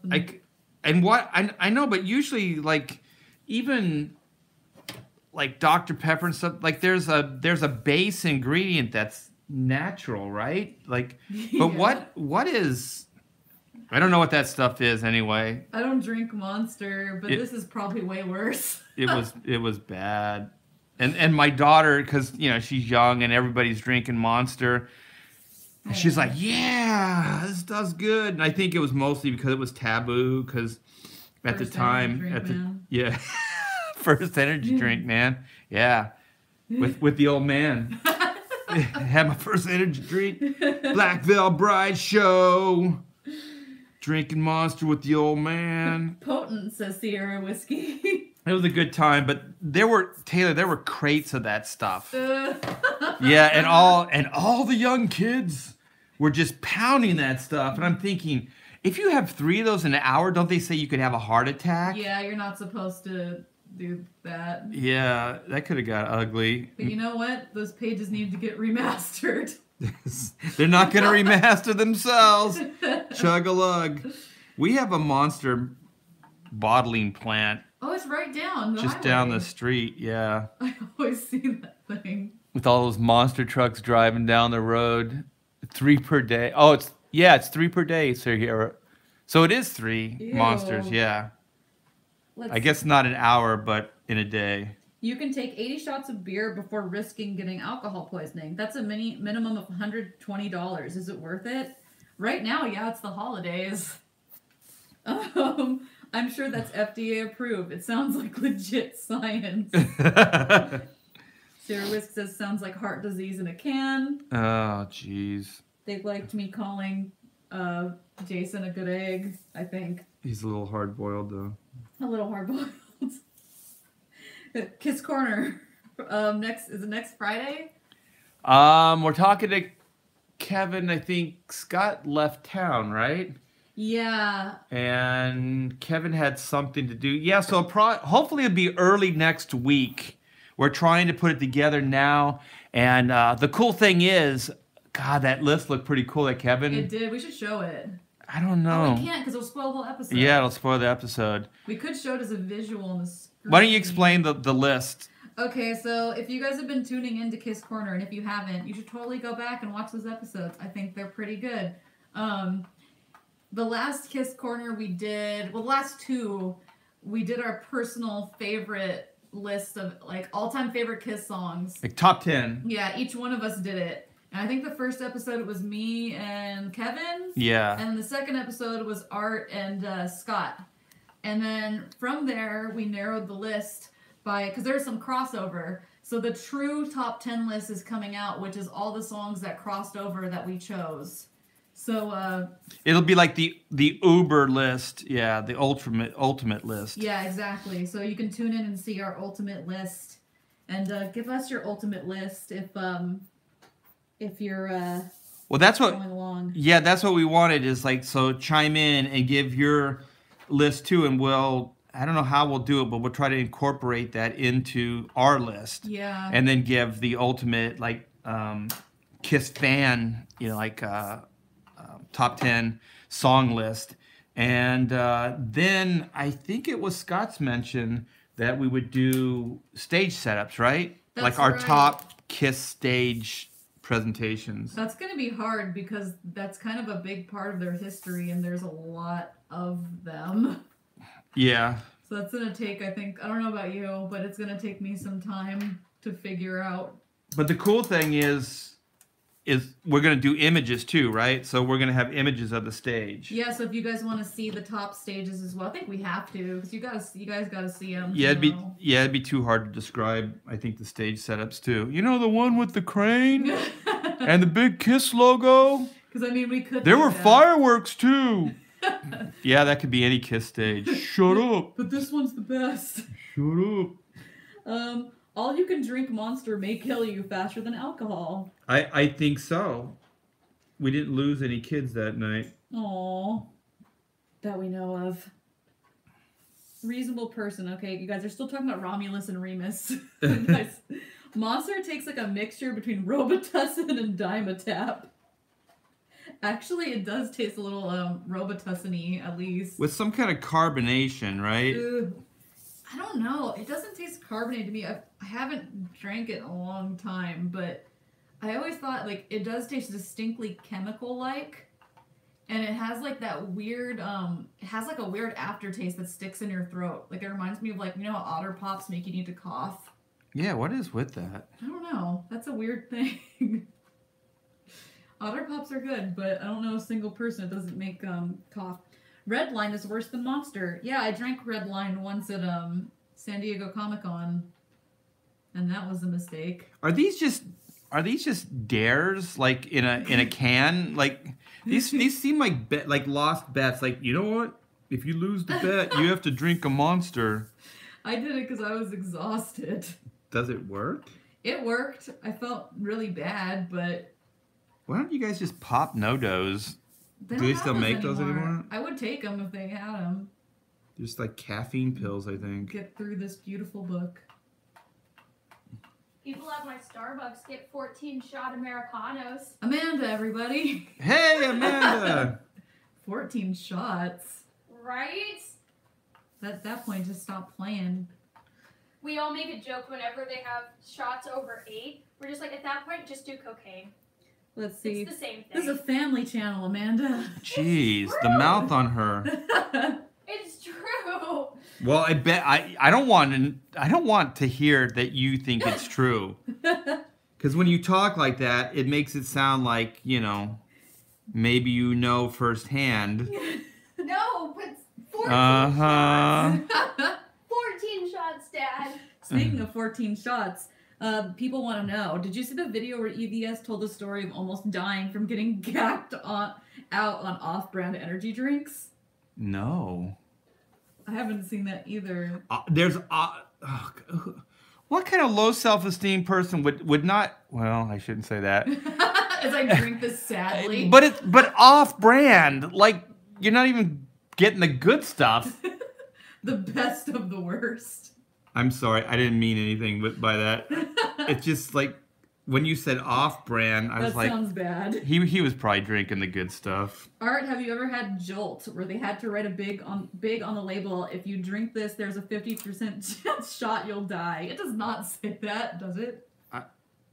I know, but usually even Dr. Pepper and stuff, there's a base ingredient that's natural, right? But Yeah. what is, I don't know what that stuff is anyway. I don't drink Monster, but this is probably way worse. It was bad. And my daughter, because she's young and everybody's drinking Monster, she's like, yeah, this does good. And I think it was mostly because it was taboo, because at the time, yeah. First energy drink, man. Yeah. With the old man. Had my first energy drink. Black Veil Bride show. Drinking Monster with the old man. Potent, says Sierra Whiskey. It was a good time, but there were crates of that stuff. Yeah, and all the young kids were just pounding that stuff. And I'm thinking, if you have 3 of those in an hour, don't they say you could have a heart attack? Yeah, you're not supposed to do that. Yeah, that could have got ugly. But you know what? Those pages need to get remastered. They're not going to remaster themselves. Chug-a-lug. We have a Monster bottling plant. Oh, it's right down the just highway. Down the street, yeah. I always see that thing. With all those Monster trucks driving down the road. 3 per day. Oh, it's 3 per day, sir. Here. So it is 3 Ew. Monsters, yeah. I guess not an hour, but in a day. You can take 80 shots of beer before risking getting alcohol poisoning. That's a minimum of $120. Is it worth it? Right now, yeah, it's the holidays. I'm sure that's FDA approved. It sounds like legit science. Sarah Whisk says sounds like heart disease in a can. Oh, jeez. They liked me calling Jason a good egg, I think. He's a little hard-boiled, though. A little hard-boiled. Kiss Corner. Next Friday? We're talking to Kevin. I think Scott left town, right? Yeah. And Kevin had something to do. Yeah, so hopefully it'll be early next week. We're trying to put it together now. And the cool thing is, God, that list looked pretty cool that Kevin. It did. We should show it. I don't know. Oh, we can't because it'll spoil the whole episode. Yeah, it'll spoil the episode. We could show it as a visual on the screen. Why don't you explain the list? Okay, so if you guys have been tuning into Kiss Corner, and if you haven't, you should totally go back and watch those episodes. I think they're pretty good. The last Kiss Corner we did, well, the last two, we did our personal favorite list of, like, all-time favorite Kiss songs. Like top 10. Yeah, each one of us did it. And I think the first episode it was me and Kevin. Yeah. And the second episode was Art and Scott. And then from there, we narrowed the list by, because there's some crossover. So the true top 10 list is coming out, which is all the songs that crossed over that we chose. So it'll be like the Uber list, yeah, the ultimate list. Yeah, exactly. So you can tune in and see our ultimate list, and give us your ultimate list if you're well, that's what going along. Yeah, that's what we wanted is like, so chime in and give your list too, and I don't know how we'll do it, but we'll try to incorporate that into our list. Yeah. And then give the ultimate like Kiss fan, like top 10 song list. And then I think it was Scott's mention that we would do stage setups, right? That's like our right. top Kiss stage presentations. That's going to be hard because that's kind of a big part of their history, and there's a lot of them. Yeah. So that's going to take, I think, I don't know about you, but it's going to take me some time to figure out. But the cool thing is we're going to do images too, right? So we're going to have images of the stage. Yeah, so if you guys want to see the top stages as well, I think we have to, because you guys got to see them. Yeah, it'd be too hard to describe, I think, the stage setups too. You know, the one with the crane and the big Kiss logo? Because, I mean, we could. There were fireworks too. Yeah, that could be any Kiss stage. Shut up. But this one's the best. Shut up. All you can drink Monster may kill you faster than alcohol. I think so. We didn't lose any kids that night. Aw. That we know of. Reasonable person. Okay, you guys are still talking about Romulus and Remus. Guys, Monster takes like a mixture between Robitussin and Dimetapp. Actually, it does taste a little Robitussin-y, at least. With some kind of carbonation, right? I don't know. It doesn't taste carbonated to me. I haven't drank it in a long time, but I always thought like it does taste distinctly chemical-like, and it has like that weird it has like a weird aftertaste that sticks in your throat. Like it reminds me of like, how Otter Pops make you need to cough. Yeah, what is with that? I don't know. That's a weird thing. Otter Pops are good, but I don't know a single person that doesn't make cough. Red Line is worse than Monster. Yeah, I drank Red Line once at San Diego Comic-Con, and that was a mistake. Are these just dares like in a can? Like these seem like lost bets. Like, you know what? If you lose the bet, you have to drink a Monster. I did it because I was exhausted. Does it work? It worked. I felt really bad, but why don't you guys just pop No-Dos? Do they still make those anymore? I would take them if they had them. Just like caffeine pills, I think. Get through this beautiful book. People at my Starbucks get 14 shot Americanos. Amanda, everybody. Hey, Amanda. 14 shots. Right? At that point, just stop playing. We all make a joke whenever they have shots over 8. We're just like, at that point, just do cocaine. Let's see. It's the same thing. This is a family channel, Amanda. Jeez, the mouth on her. It's true. Well, I bet I don't want to hear that you think it's true. Because when you talk like that, it makes it sound like, maybe you know firsthand. No, but 14 shots. 14 shots, Dad. Speaking of 14 shots, people want to know, did you see the video where EVS told the story of almost dying from getting gacked out on off-brand energy drinks? No. I haven't seen that either. What kind of low self-esteem person would not? Well, I shouldn't say that. As I drink this sadly. But off-brand. Like you're not even getting the good stuff. The best of the worst. I'm sorry, I didn't mean anything by that. It's just like when you said off-brand, I was like, that sounds bad. He was probably drinking the good stuff. Art, have you ever had Jolt, where they had to write a big on the label, if you drink this, there's a 50% chance shot you'll die. It does not say that, does it?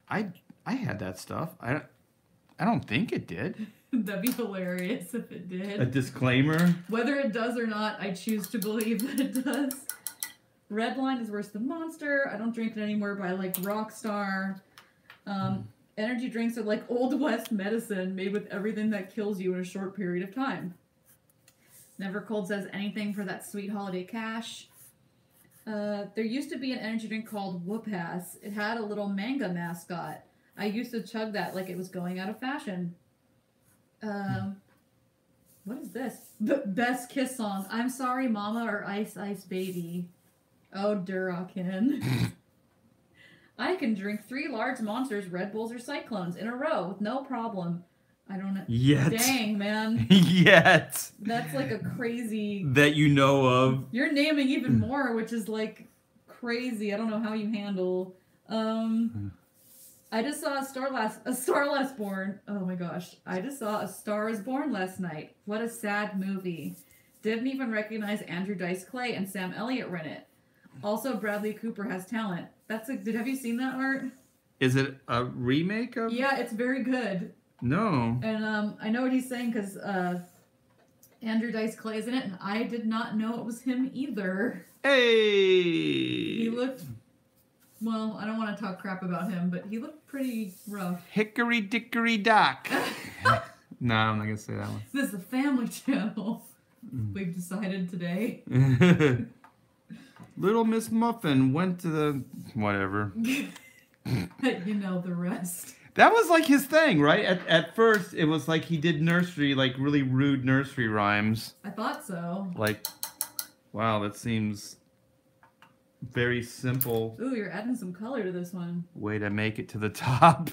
I had that stuff. I don't think it did. That'd be hilarious if it did. A disclaimer. Whether it does or not, I choose to believe that it does. Redline is worse than Monster. I don't drink it anymore, but I like Rockstar. Energy drinks are like Old West medicine made with everything that kills you in a short period of time. Never Cold says anything for that sweet holiday cash. There used to be an energy drink called Whoop-Ass. It had a little manga mascot. I used to chug that like it was going out of fashion. What is this? Best kiss song. I'm Sorry Mama or Ice Ice Baby. Oh, Durakin. I can drink 3 large Monsters, Red Bulls, or Cyclones in a row with no problem. I don't know. Yet. Dang, man. Yet. That's like a crazy... That you know of. You're naming even more, which is like crazy. I don't know how you handle... I just saw A Star Last Born. Oh my gosh. I just saw A Star Is Born last night. What a sad movie. Didn't even recognize Andrew Dice Clay and Sam Elliott were in it. Also, Bradley Cooper has talent. Have you seen that, Art? Is it a remake of? Yeah, it's very good. No. And I know what he's saying because Andrew Dice Clay is in it, and I did not know it was him either. Hey! He looked... Well, I don't want to talk crap about him, but he looked pretty rough. Hickory dickory dock. No, I'm not going to say that one. This is a family channel. We've decided today. Little Miss Muffin went to the... whatever. You know the rest. That was like his thing, right? At first, it was like he did nursery, like really rude nursery rhymes. I thought so. Like, wow, that seems very simple. Ooh, you're adding some color to this one. Way to make it to the top.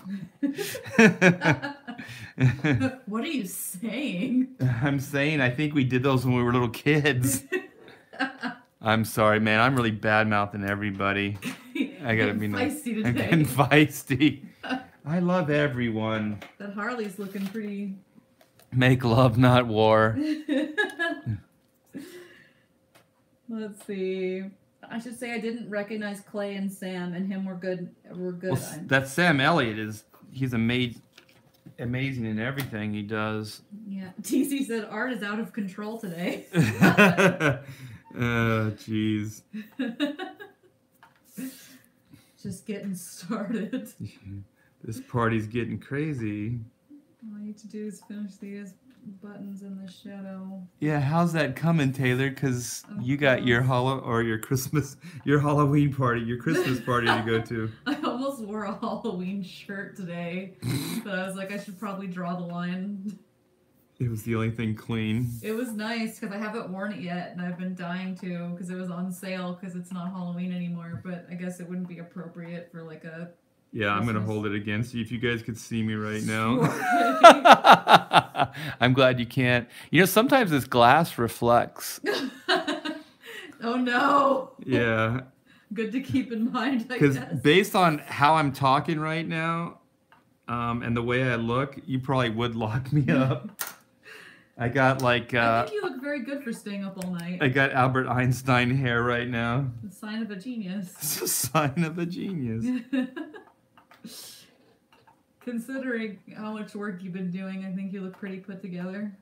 What are you saying? I'm saying I think we did those when we were little kids. I'm sorry, man. I'm really bad-mouthing everybody. I gotta be nice. Feisty I'm today. getting feisty. I love everyone. That Harley's looking pretty... Make love, not war. Let's see. I should say I didn't recognize Clay and Sam, and him were good. Well, that Sam Elliott he's amazing in everything he does. Yeah. TC said Art is out of control today. Oh, jeez. Just getting started. This party's getting crazy. All I need to do is finish these buttons in the shadow. Yeah, how's that coming, Taylor? Because you got your Christmas, your Halloween party, your Christmas party to go to. I almost wore a Halloween shirt today, but I was like, I should probably draw the line. It was the only thing clean. It was nice because I haven't worn it yet, and I've been dying to because it was on sale because it's not Halloween anymore. But I guess it wouldn't be appropriate for like a... Yeah, I'm gonna hold it against you if you guys could see me right now. I'm glad you can't. You know, sometimes this glass reflects. Oh no. Yeah. Good to keep in mind, I guess. Because based on how I'm talking right now, and the way I look, you probably would lock me up. I got like... I think you look very good for staying up all night. I got Albert Einstein hair right now. The sign of a genius. It's a sign of a genius. Considering how much work you've been doing, I think you look pretty put together.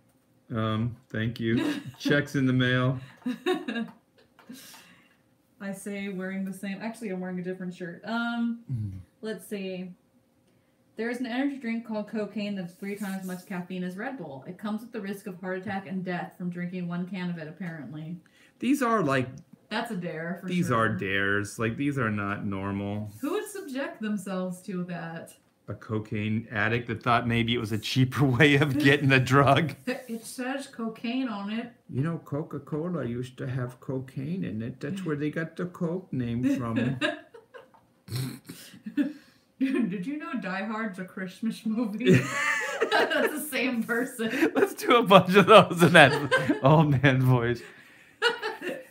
Thank you. Checks in the mail. I say wearing the same... Actually, I'm wearing a different shirt. Let's see. There's an energy drink called cocaine that's 3 times as much caffeine as Red Bull. It comes with the risk of heart attack and death from drinking 1 can of it, apparently. These are like... That's a dare, for These sure. are dares. Like, these are not normal. Who would subject themselves to that? A cocaine addict that thought maybe it was a cheaper way of getting the drug. It says cocaine on it. You know, Coca-Cola used to have cocaine in it. That's where they got the Coke name from. Did you know Die Hard's a Christmas movie? That's the same person. Let's do a bunch of those in that old man voice.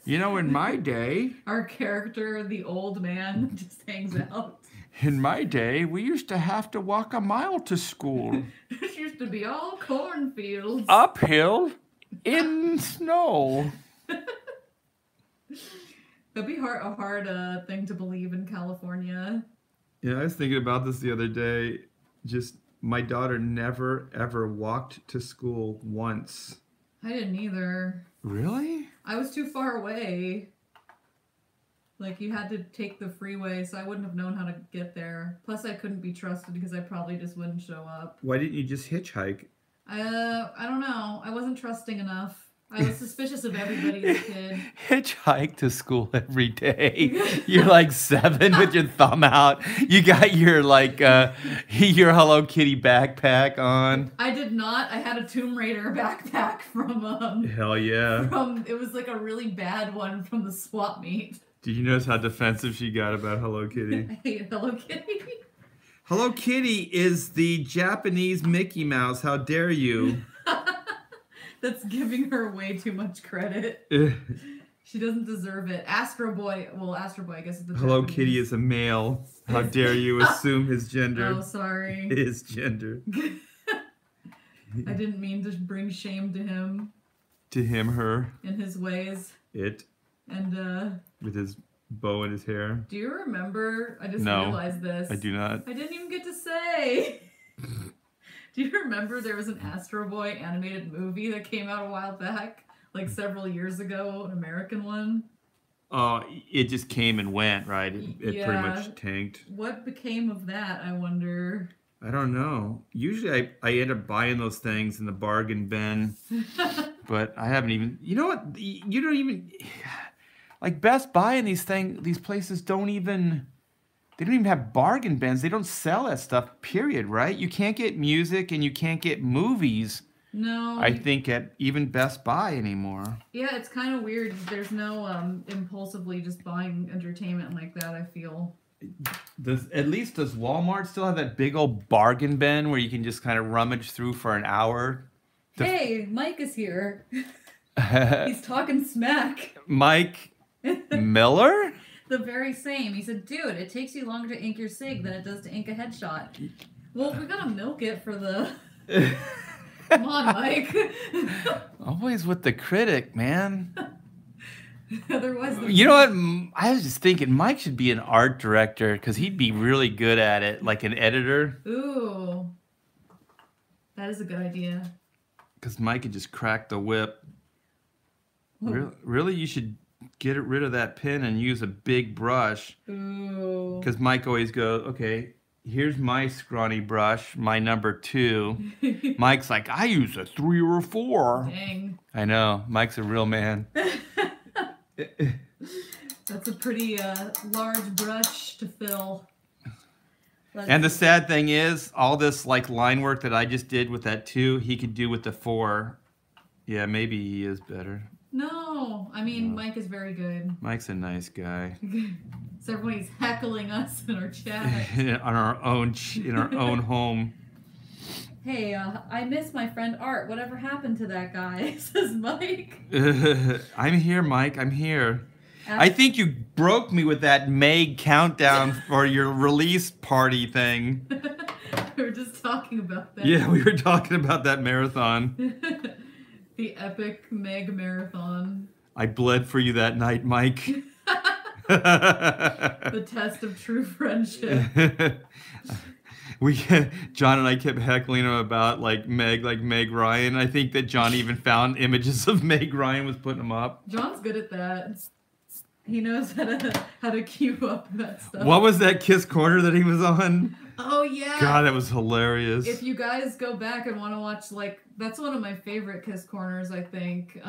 You know, in my day... Our character, the old man, just hangs out. In my day, we used to have to walk a mile to school. It used to be all cornfields. Uphill in snow. That'd be a hard thing to believe in California. Yeah, I was thinking about this the other day. Just, my daughter never, ever walked to school once. I didn't either. Really? I was too far away. Like, you had to take the freeway, so I wouldn't have known how to get there. Plus, I couldn't be trusted because I probably just wouldn't show up. Why didn't you just hitchhike? I don't know. I wasn't trusting enough. I was suspicious of everybody as a kid. Hitchhike to school every day. You're like 7 with your thumb out. You got your like your Hello Kitty backpack on. I did not. I had a Tomb Raider backpack from Hell yeah. It was like a really bad one from the swap meet. Did you notice how defensive she got about Hello Kitty? I hate Hello Kitty. Hello Kitty is the Japanese Mickey Mouse. How dare you? That's giving her way too much credit. She doesn't deserve it. Astro Boy, I guess is the Hello Japanese. Kitty is a male. How dare you assume his gender? Oh, sorry. His gender. I didn't mean to bring shame to him. To him, her. In his ways. It. And, with his bow in his hair. do you remember? I just No, realized this. I do not. I didn't even get to say. Do you remember there was an Astro Boy animated movie that came out a while back? Like several years ago, an American one? It just came and went, right? It pretty Yeah. much tanked. What became of that, I wonder? I don't know. Usually I end up buying those things in the bargain bin. But I haven't even... You know what? You don't even... Like Best Buy and these places don't even... They don't even have bargain bins. They don't sell that stuff, period, right? You can't get music and you can't get movies, No. I think, at even Best Buy anymore. Yeah, it's kind of weird. There's no impulsively just buying entertainment like that, I feel. At least does Walmart still have that big old bargain bin where you can just kind of rummage through for an hour? Hey, Mike is here. He's talking smack. Mike Miller? The very same. He said, dude, it takes you longer to ink your SIG than it does to ink a headshot. Well, we gotta milk it for the... Come on, Mike. Always with the critic, man. Otherwise... You know what? I was just thinking Mike should be an art director because he'd be really good at it, like an editor. Ooh. That is a good idea. Because Mike could just crack the whip. Really, you should... Get rid of that pen and use a big brush. Ooh. Because Mike always goes, okay, here's my scrawny brush, my number 2. Mike's like, I use a 3 or a 4. Dang. I know. Mike's a real man. That's a pretty large brush to fill. And the sad thing is, all this like line work that I just did with that 2, he could do with the 4. Yeah, maybe he is better. No, I mean, Mike is very good. Mike's a nice guy. So everybody's heckling us in our chat. On our own, in our own home. Hey, I miss my friend Art. Whatever happened to that guy? Says Mike. I'm here, Mike. I'm here. I think you broke me with that Meg countdown for your release party thing. We were just talking about that. Yeah, we were talking about that marathon. The epic Meg marathon. I bled for you that night, Mike. The test of true friendship. John and I kept heckling him about like Meg Ryan. I think that John even found images of Meg Ryan, was putting them up. John's good at that. He knows how to cue up that stuff. What was that Kiss Corner that he was on? Oh yeah. God, that was hilarious. If you guys go back and want to watch, like, that's one of my favorite Kiss Corners, I think.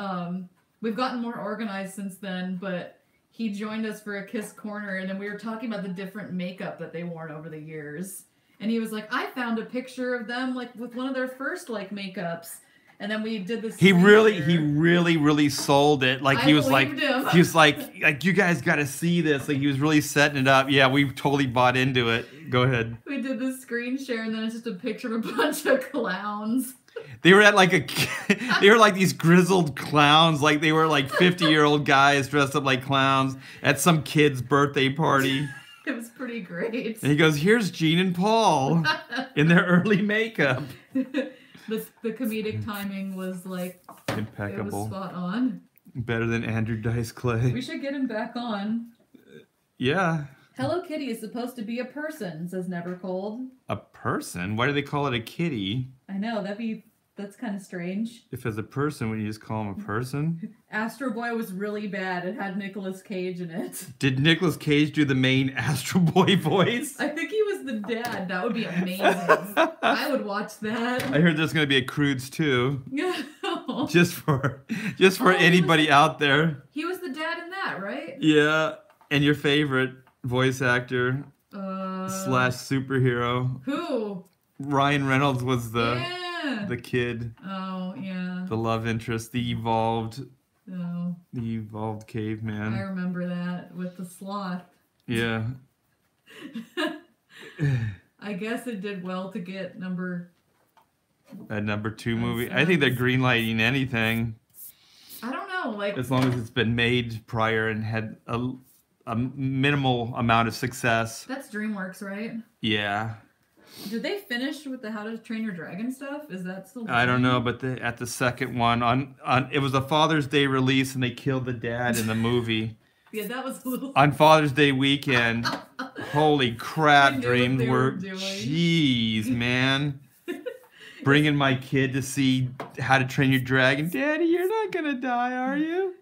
We've gotten more organized since then, but he joined us for a Kiss Corner, and then we were talking about the different makeup that they worn over the years. And he was like, I found a picture of them, like, with one of their first, like, makeups. And then we did this. He really sold it. Like he was like, him. he was like, you guys got to see this. Like he was really setting it up. Yeah, we totally bought into it. Go ahead. We did the screen share, and then it's just a picture of a bunch of clowns. They were at like they were like these grizzled clowns. Like they were like 50-year-old guys dressed up like clowns at some kid's birthday party. It was pretty great. And he goes, "Here's Gene and Paul in their early makeup." The comedic timing was like impeccable. It was spot on. Better than Andrew Dice Clay. We should get him back on. Yeah. Hello Kitty is supposed to be a person, says Never Cold. A person? Why do they call it a kitty? I know, that's kind of strange. If it's a person, would you just call him a person? Astro Boy was really bad. It had Nicolas Cage in it. Did Nicolas Cage do the main Astro Boy voice? I think he was the dad. That would be amazing. I would watch that. I heard there's going to be a Croods too. Yeah. Just for anybody out there. He was the dad in that, right? Yeah. And your favorite voice actor / superhero. Who? Ryan Reynolds was the kid. Oh, yeah. The love interest, the evolved caveman. I remember that with the sloth. Yeah. I guess it did well to get number 2 movie. I think they're greenlighting anything. I don't know, like as long as it's been made prior and had a minimal amount of success. That's DreamWorks, right? Yeah. Did they finish with the How to Train Your Dragon stuff? Is that still? I don't know, but at the second one on it was a Father's Day release, and they killed the dad in the movie. Yeah, that was a little. On Father's Day weekend. Holy crap, DreamWorks! Jeez, man. Bringing my kid to see How to Train Your Dragon. Daddy, you're not gonna die, are you?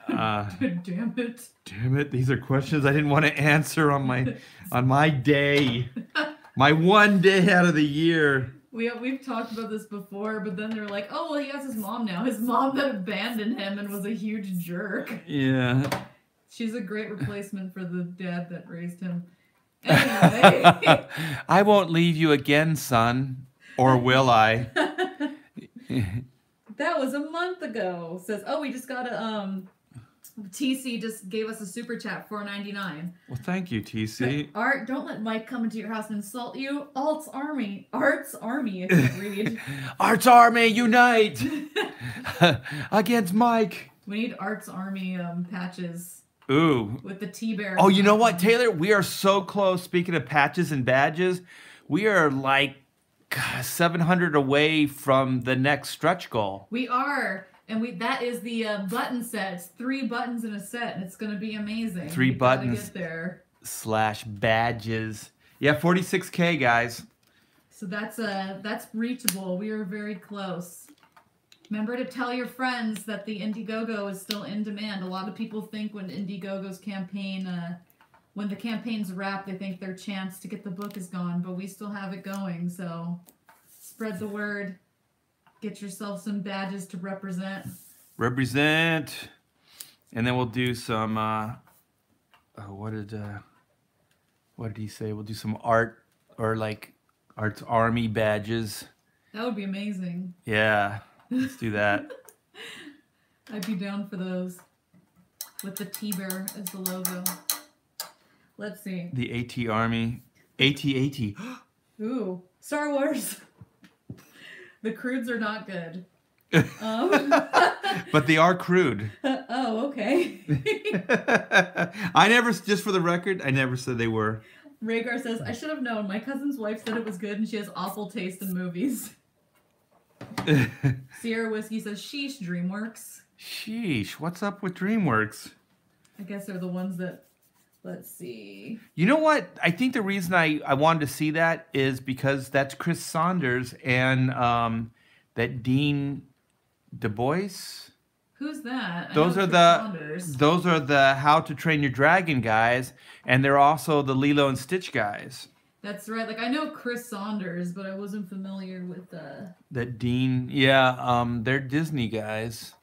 Damn it. Damn it, these are questions I didn't want to answer on my day. My one day out of the year. We've talked about this before, but then they're like, oh, well, he has his mom now. His mom that abandoned him and was a huge jerk. Yeah. She's a great replacement for the dad that raised him. Anyway. I won't leave you again, son. Or will I? That was a month ago. Says, oh, we just got a TC just gave us a super chat, $4.99. Well, thank you, TC. Art, don't let Mike come into your house and insult you. Art's Army, I can read. Art's Army, unite! Against Mike. We need Art's Army patches. Ooh. With the T-Bear. Oh, you know what, Taylor? We are so close. Speaking of patches and badges, we are like 700 away from the next stretch goal. We are. And that is the button set. It's 3 buttons in a set, and it's going to be amazing. 3 buttons get there. / badges. Yeah, 46K, guys. So that's reachable. We are very close. Remember to tell your friends that the IndieGoGo is still in demand. A lot of people think when IndieGoGo's campaign, when the campaign's wrapped, they think their chance to get the book is gone, but we still have it going. So spread the word. Get yourself some badges to represent. Represent. And then we'll do some, what did he say? We'll do some art or like Art's Army badges. That would be amazing. Yeah, let's do that. I'd be down for those. With the T-Bear as the logo. Let's see. The AT Army. AT-AT. Ooh, Star Wars. The Croods are not good. But they are crude. Oh, okay. Just for the record, I never said they were. Rhaegar says, I should have known. My cousin's wife said it was good and she has awful taste in movies. Sierra Whiskey says, sheesh, DreamWorks. Sheesh, what's up with DreamWorks? I guess they're the ones that, let's see. You know what? I think the reason I wanted to see that is because that's Chris Saunders and that Dean Du Bois. Who's that? Those are the How to Train Your Dragon guys, and they're also the Lilo and Stitch guys. That's right. Like I know Chris Saunders, but I wasn't familiar with that Dean. Yeah, they're Disney guys.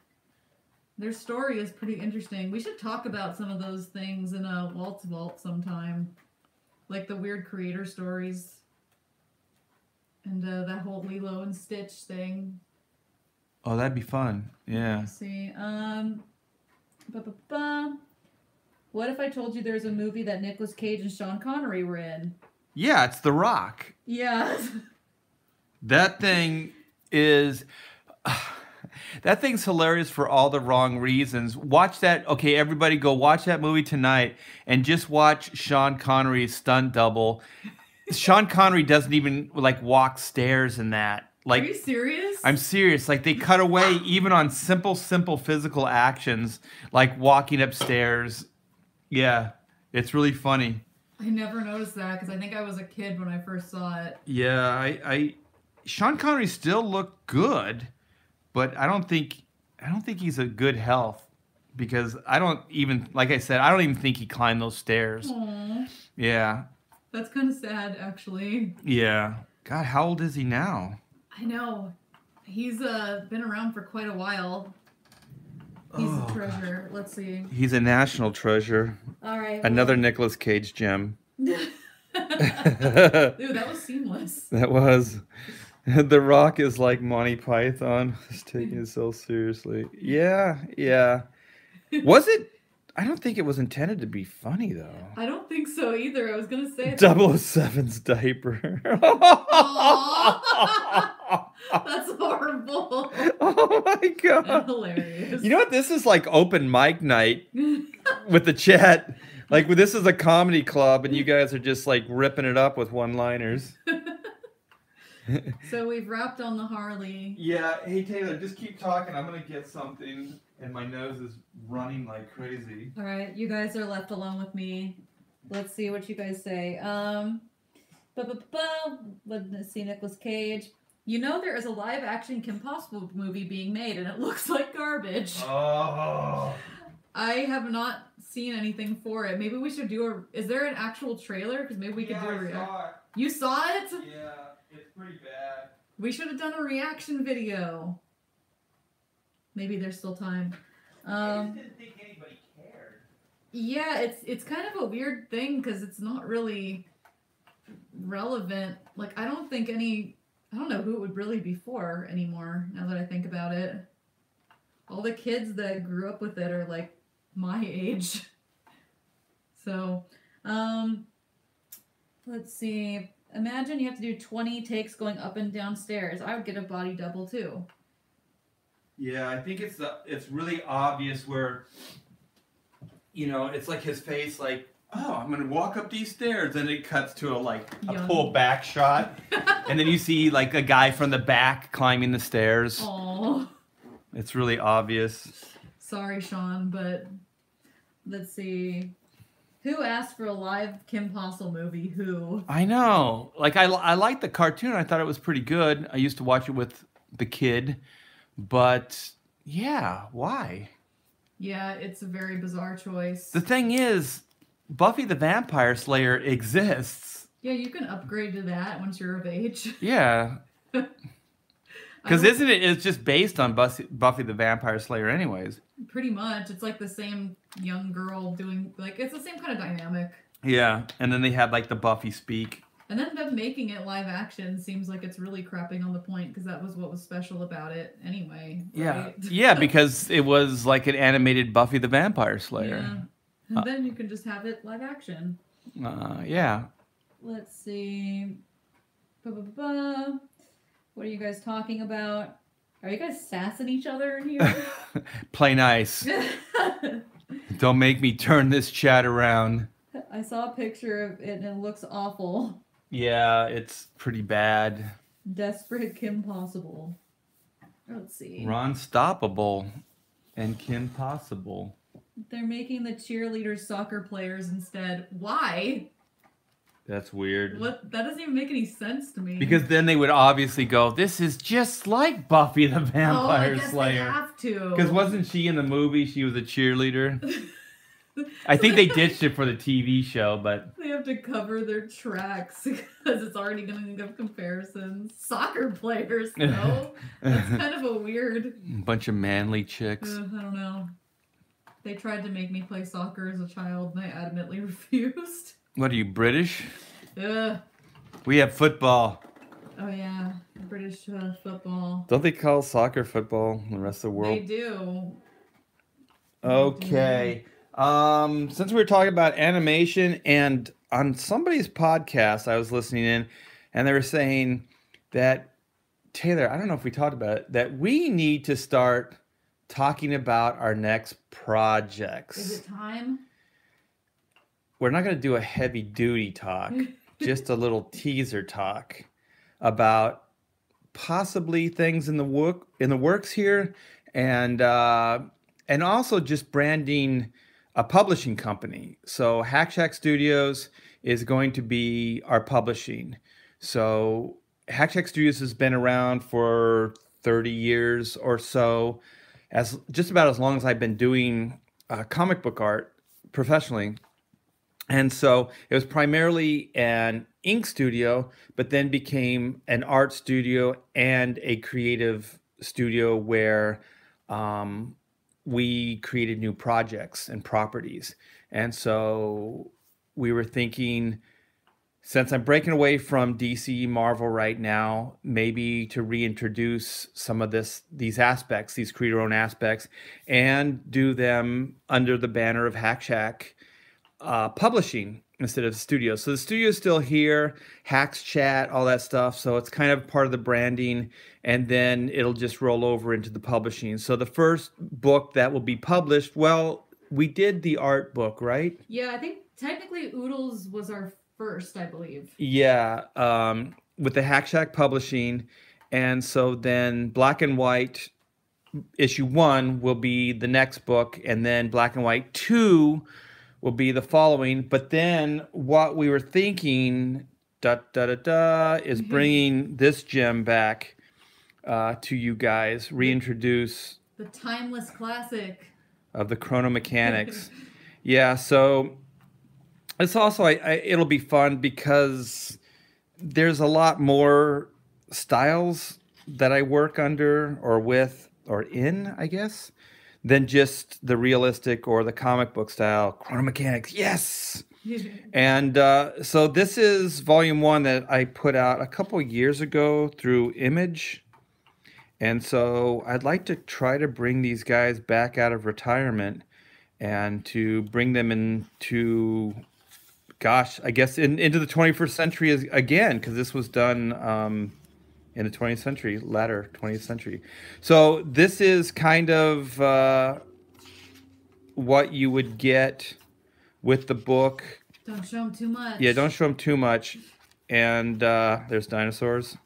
Their story is pretty interesting. We should talk about some of those things in a Walt's Vault sometime, like the weird creator stories and that whole Lilo and Stitch thing. Oh, that'd be fun. Yeah. Let's see. What if I told you there's a movie that Nicolas Cage and Sean Connery were in? Yeah, it's The Rock. Yeah. That thing is... That thing's hilarious for all the wrong reasons. Watch that. Okay, everybody go watch that movie tonight and just watch Sean Connery's stunt double. Sean Connery doesn't even like walk stairs in that. Like, are you serious? I'm serious. Like, they cut away even on simple physical actions, like walking upstairs. Yeah, it's really funny. I never noticed that because I think I was a kid when I first saw it. Yeah, Sean Connery still looked good, but I don't think he's a good health because I don't even, like I said, I don't even think he climbed those stairs. Aww. Yeah. That's kind of sad, actually. Yeah. God, how old is he now? I know. He's been around for quite a while. He's a treasure. Let's see. He's a national treasure. All right. Another Nicolas Cage gem. Dude, that was seamless. That was. The Rock is like Monty Python. He's taking it so seriously. Yeah, yeah. Was it? I don't think it was intended to be funny, though. I don't think so either. I was going to say it. 007's diaper. That's horrible. Oh, my God. That's hilarious. You know what? This is like open mic night with the chat. Like, this is a comedy club, and you guys are just, like, ripping it up with one-liners. So we've wrapped on the Harley. Yeah. Hey, Taylor, just keep talking. I'm going to get something, and my nose is running like crazy. All right. You guys are left alone with me. Let's see what you guys say. Let's see, Nicolas Cage. You know there is a live-action Kim Possible movie being made, and it looks like garbage. Oh. I have not seen anything for it. Maybe we should do a... Is there an actual trailer? Because maybe we could do a reaction. You saw it? Yeah, it's pretty bad. We should have done a reaction video. Maybe there's still time. I just didn't think anybody cared. Yeah, it's kind of a weird thing because it's not really relevant. Like, I don't know who it would really be for anymore, now that I think about it. All the kids that grew up with it are, like, my age. So, let's see. Imagine you have to do 20 takes going up and down stairs. I would get a body double, too. Yeah, I think it's really obvious where, you know, it's like his face, like, oh, I'm gonna walk up these stairs, and it cuts to a pull back shot, and then you see like a guy from the back climbing the stairs. Aww. It's really obvious. Sorry, Sean, but let's see. Who asked for a live Kim Possible movie? Who? I know. Like, I liked the cartoon. I thought it was pretty good. I used to watch it with the kid. But, yeah, why? Yeah, it's a very bizarre choice. The thing is, Buffy the Vampire Slayer exists. Yeah, you can upgrade to that once you're of age. Yeah. Because isn't it? It's just based on Buffy the Vampire Slayer anyways. Pretty much. It's like the same young girl doing, like, it's the same kind of dynamic. Yeah, and then they had, like, the Buffy speak. And then them making it live action seems like it's really crapping on the point because that was what was special about it anyway. Yeah, right? yeah, because it was like an animated Buffy the Vampire Slayer. Yeah. And then you can just have it live action. Yeah. Let's see. What are you guys talking about? Are you guys sassing each other in here? Play nice. Don't make me turn this chat around. I saw a picture of it and it looks awful. Yeah, it's pretty bad. Desperate Kim Possible. Let's see. Ron Stoppable and Kim Possible. They're making the cheerleaders soccer players instead. Why? That's weird. What? That doesn't even make any sense to me. Because then they would obviously go, this is just like Buffy the Vampire Slayer. They have to. Because wasn't she in the movie? She was a cheerleader. I think they ditched it for the TV show, but... They have to cover their tracks because it's already going to have comparisons. Soccer players, though. That's kind of a weird... Bunch of manly chicks. I don't know. They tried to make me play soccer as a child, and I adamantly refused. What are you, British? Ugh. We have football. Oh yeah, British football. Don't they call soccer football in the rest of the world? They do. Okay. Since we were talking about animation, and on somebody's podcast I was listening in, and they were saying that, Taylor, I don't know if we talked about it, that we need to start talking about our next projects. Is it time? We're not going to do a heavy duty talk, just a little teaser talk about possibly things in the works here, and also just branding a publishing company. So Hack Shack Studios is going to be our publishing. So Hack Shack Studios has been around for 30 years or so, as just about as long as I've been doing comic book art professionally. And so it was primarily an ink studio, but then became an art studio and a creative studio where we created new projects and properties. And so we were thinking, since I'm breaking away from DC Marvel right now, maybe to reintroduce some of these aspects, these creator-owned aspects, and do them under the banner of Hack Shack publishing instead of the studio. So the studio is still here, Hacks Chat, all that stuff. So it's kind of part of the branding, and then it'll just roll over into the publishing. So the first book that will be published, well, we did the art book, right? Yeah, I think technically Oodles was our first, I believe. Yeah, with the Hack Shack publishing. And so then Black and White issue 1 will be the next book, and then Black and White 2 will be the following. But then what we were thinking is bringing this gem back to you guys, reintroduce the timeless classic of the chrono mechanics. Yeah, so it's also it'll be fun because there's a lot more styles that I work under or with or in, I guess, than just the realistic or the comic book style. Chrono mechanics, yes! And so this is volume 1 that I put out a couple years ago through Image. And so I'd like to try to bring these guys back out of retirement and to bring them into, gosh, I guess into the 21st century again, because this was done in the 20th century, latter 20th century. So this is kind of what you would get with the book. Don't show them too much. Yeah, don't show them too much. And there's dinosaurs.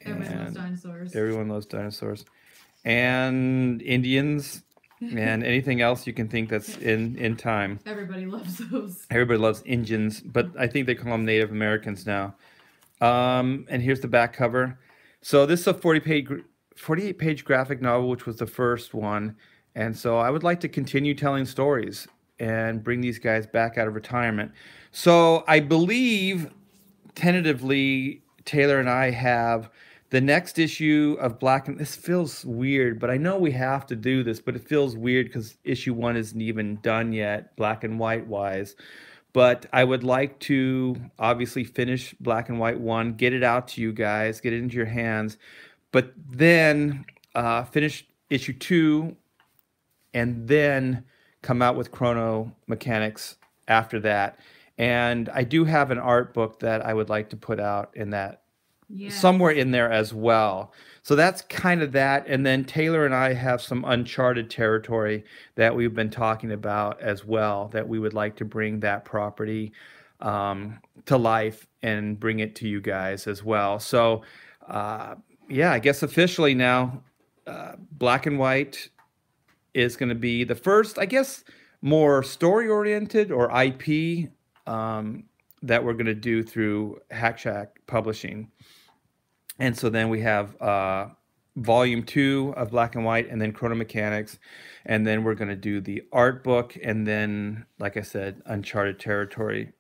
Everyone loves dinosaurs. Everyone loves dinosaurs. And Indians and anything else you can think that's in time. Everybody loves those. Everybody loves Indians, but I think they call them Native Americans now. And here's the back cover. So this is a 48-page graphic novel, which was the first one. And so I would like to continue telling stories and bring these guys back out of retirement. So I believe, tentatively, Taylor and I have the next issue of Black and... This feels weird, but I know we have to do this, but it feels weird because issue 1 isn't even done yet, Black and White wise. But I would like to obviously finish Black and White 1, get it out to you guys, get it into your hands, but then finish issue 2, and then come out with Chrono Mechanics after that. And I do have an art book that I would like to put out in that, somewhere in there as well. So that's kind of that. And then Taylor and I have some uncharted territory that we've been talking about as well, that we would like to bring that property to life and bring it to you guys as well. So yeah, I guess officially now, Black and White is going to be the first, I guess, more story-oriented or IP that we're going to do through Hack Shack Publishing. And so then we have volume 2 of Black and White, and then Chrono Mechanics, and then we're going to do the art book, and then, like I said, uncharted territory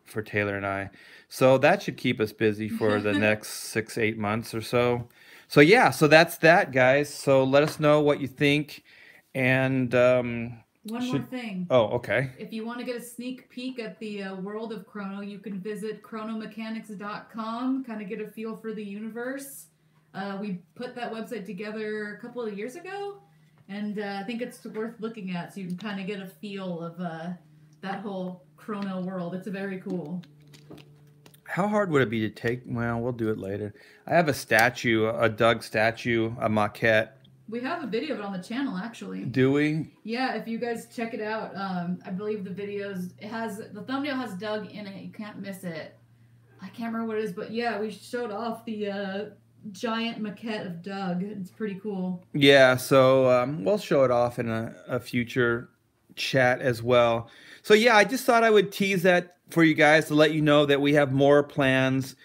for Taylor and I. So that should keep us busy for the next 6-8 months or so. So yeah, so that's that, guys. So let us know what you think, and One more thing. Oh, okay. If you want to get a sneak peek at the world of Chrono, you can visit chronomechanics.com, kind of get a feel for the universe. We put that website together a couple of years ago, and I think it's worth looking at so you can kind of get a feel of that whole Chrono world. It's very cool. How hard would it be to take? Well, we'll do it later. I have a statue, a Doug statue, a maquette. We have a video of it on the channel, actually. Do we? Yeah, if you guys check it out, I believe the the thumbnail has Doug in it. You can't miss it. I can't remember what it is, but yeah, we showed off the giant maquette of Doug. It's pretty cool. Yeah, so we'll show it off in a future chat as well. So yeah, I just thought I would tease that for you guys to let you know that we have more plans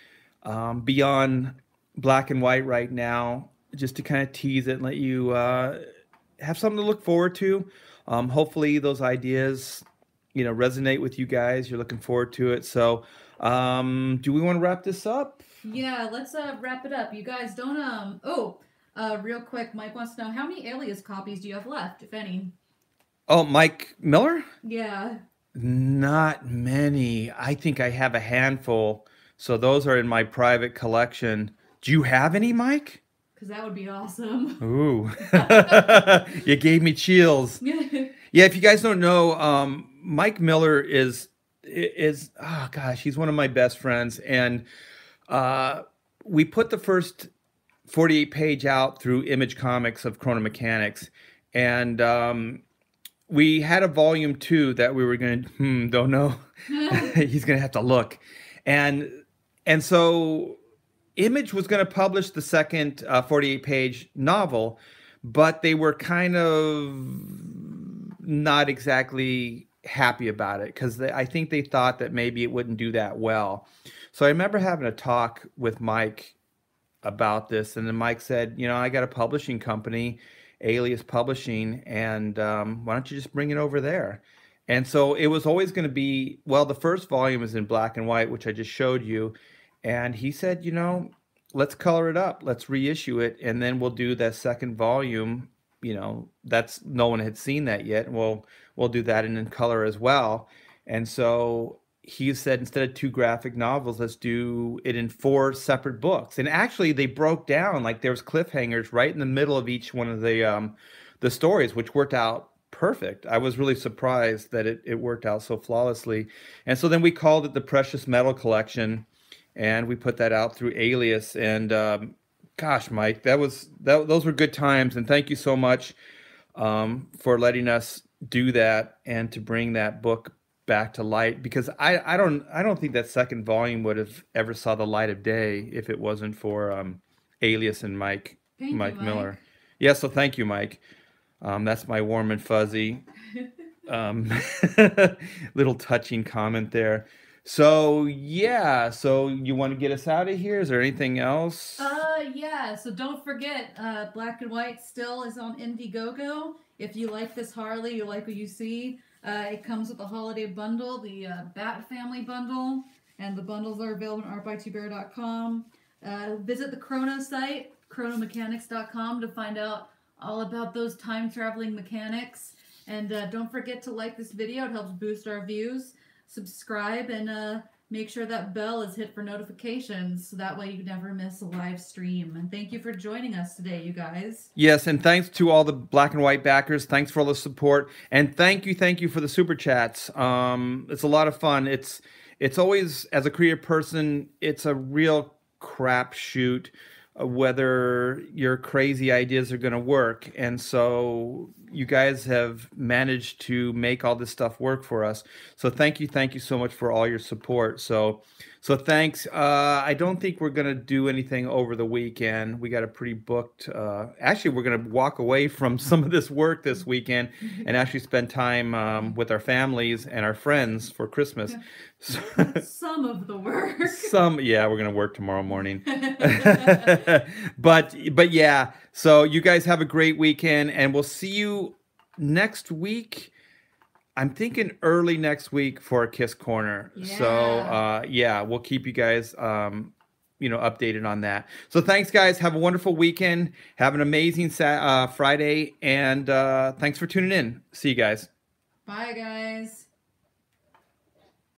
beyond black and white right now, just to kind of tease it and let you have something to look forward to. Hopefully those ideas, resonate with you guys. You're looking forward to it. So do we want to wrap this up? Yeah, let's wrap it up. You guys don't real quick, Mike wants to know, how many Alias copies do you have left, if any? Oh, Mike Miller? Yeah. Not many. I think I have a handful. So those are in my private collection. Do you have any, Mike? Because that would be awesome. Ooh. You gave me chills. Yeah, if you guys don't know, Mike Miller is oh gosh, he's one of my best friends. And we put the first 48 page out through Image Comics of Chrono Mechanics. And we had a volume 2 that we were going to, don't know. He's going to have to look. And so Image was going to publish the second 48-page novel, but they were kind of not exactly happy about it because I think they thought that maybe it wouldn't do that well. So I remember having a talk with Mike about this, and then Mike said, I got a publishing company, Alias Publishing, and why don't you just bring it over there? And so it was always going to be, well, the first volume is in black and white, which I just showed you. And he said, let's color it up. Let's reissue it. And then we'll do that second volume. That's no one had seen that yet. And we'll do that in color as well. And so he said, instead of 2 graphic novels, let's do it in 4 separate books. And actually they broke down, like there was cliffhangers right in the middle of each one of the stories, which worked out perfect. I was really surprised that it worked out so flawlessly. And so then we called it the Precious Metal Collection, and we put that out through Alias. And gosh, Mike, those were good times. And thank you so much for letting us do that and to bring that book back to light, because I don't think that second volume would have ever saw the light of day if it wasn't for Alias and Mike Miller. Yeah, so thank you, Mike. That's my warm and fuzzy little touching comment there. So yeah, so you want to get us out of here? Is there anything else? Yeah, so don't forget, Black and White still is on IndieGoGo. If you like this Harley, you like what you see, it comes with a holiday bundle, the Bat Family bundle, and the bundles are available on artbytbear.com. Visit the Chrono site, chronomechanics.com, to find out all about those time-traveling mechanics. And don't forget to like this video. It helps boost our views. Subscribe and make sure that bell is hit for notifications, so that way you never miss a live stream. And thank you for joining us today, you guys. Yes, and thanks to all the black and white backers. Thanks for all the support, and thank you for the super chats. It's a lot of fun. It's always, as a creative person, it's a real crapshoot whether your crazy ideas are going to work. And so you guys have managed to make all this stuff work for us. So thank you so much for all your support. So thanks. I don't think we're going to do anything over the weekend. We got a pretty booked, actually we're going to walk away from some of this work this weekend and actually spend time with our families and our friends for Christmas. Some of the work. Yeah, we're going to work tomorrow morning. but yeah, so you guys have a great weekend, and we'll see you next week. I'm thinking early next week for a Kiss Corner. Yeah. So yeah, we'll keep you guys updated on that. So thanks, guys. Have a wonderful weekend. Have an amazing Friday, and thanks for tuning in. See you guys. Bye, guys.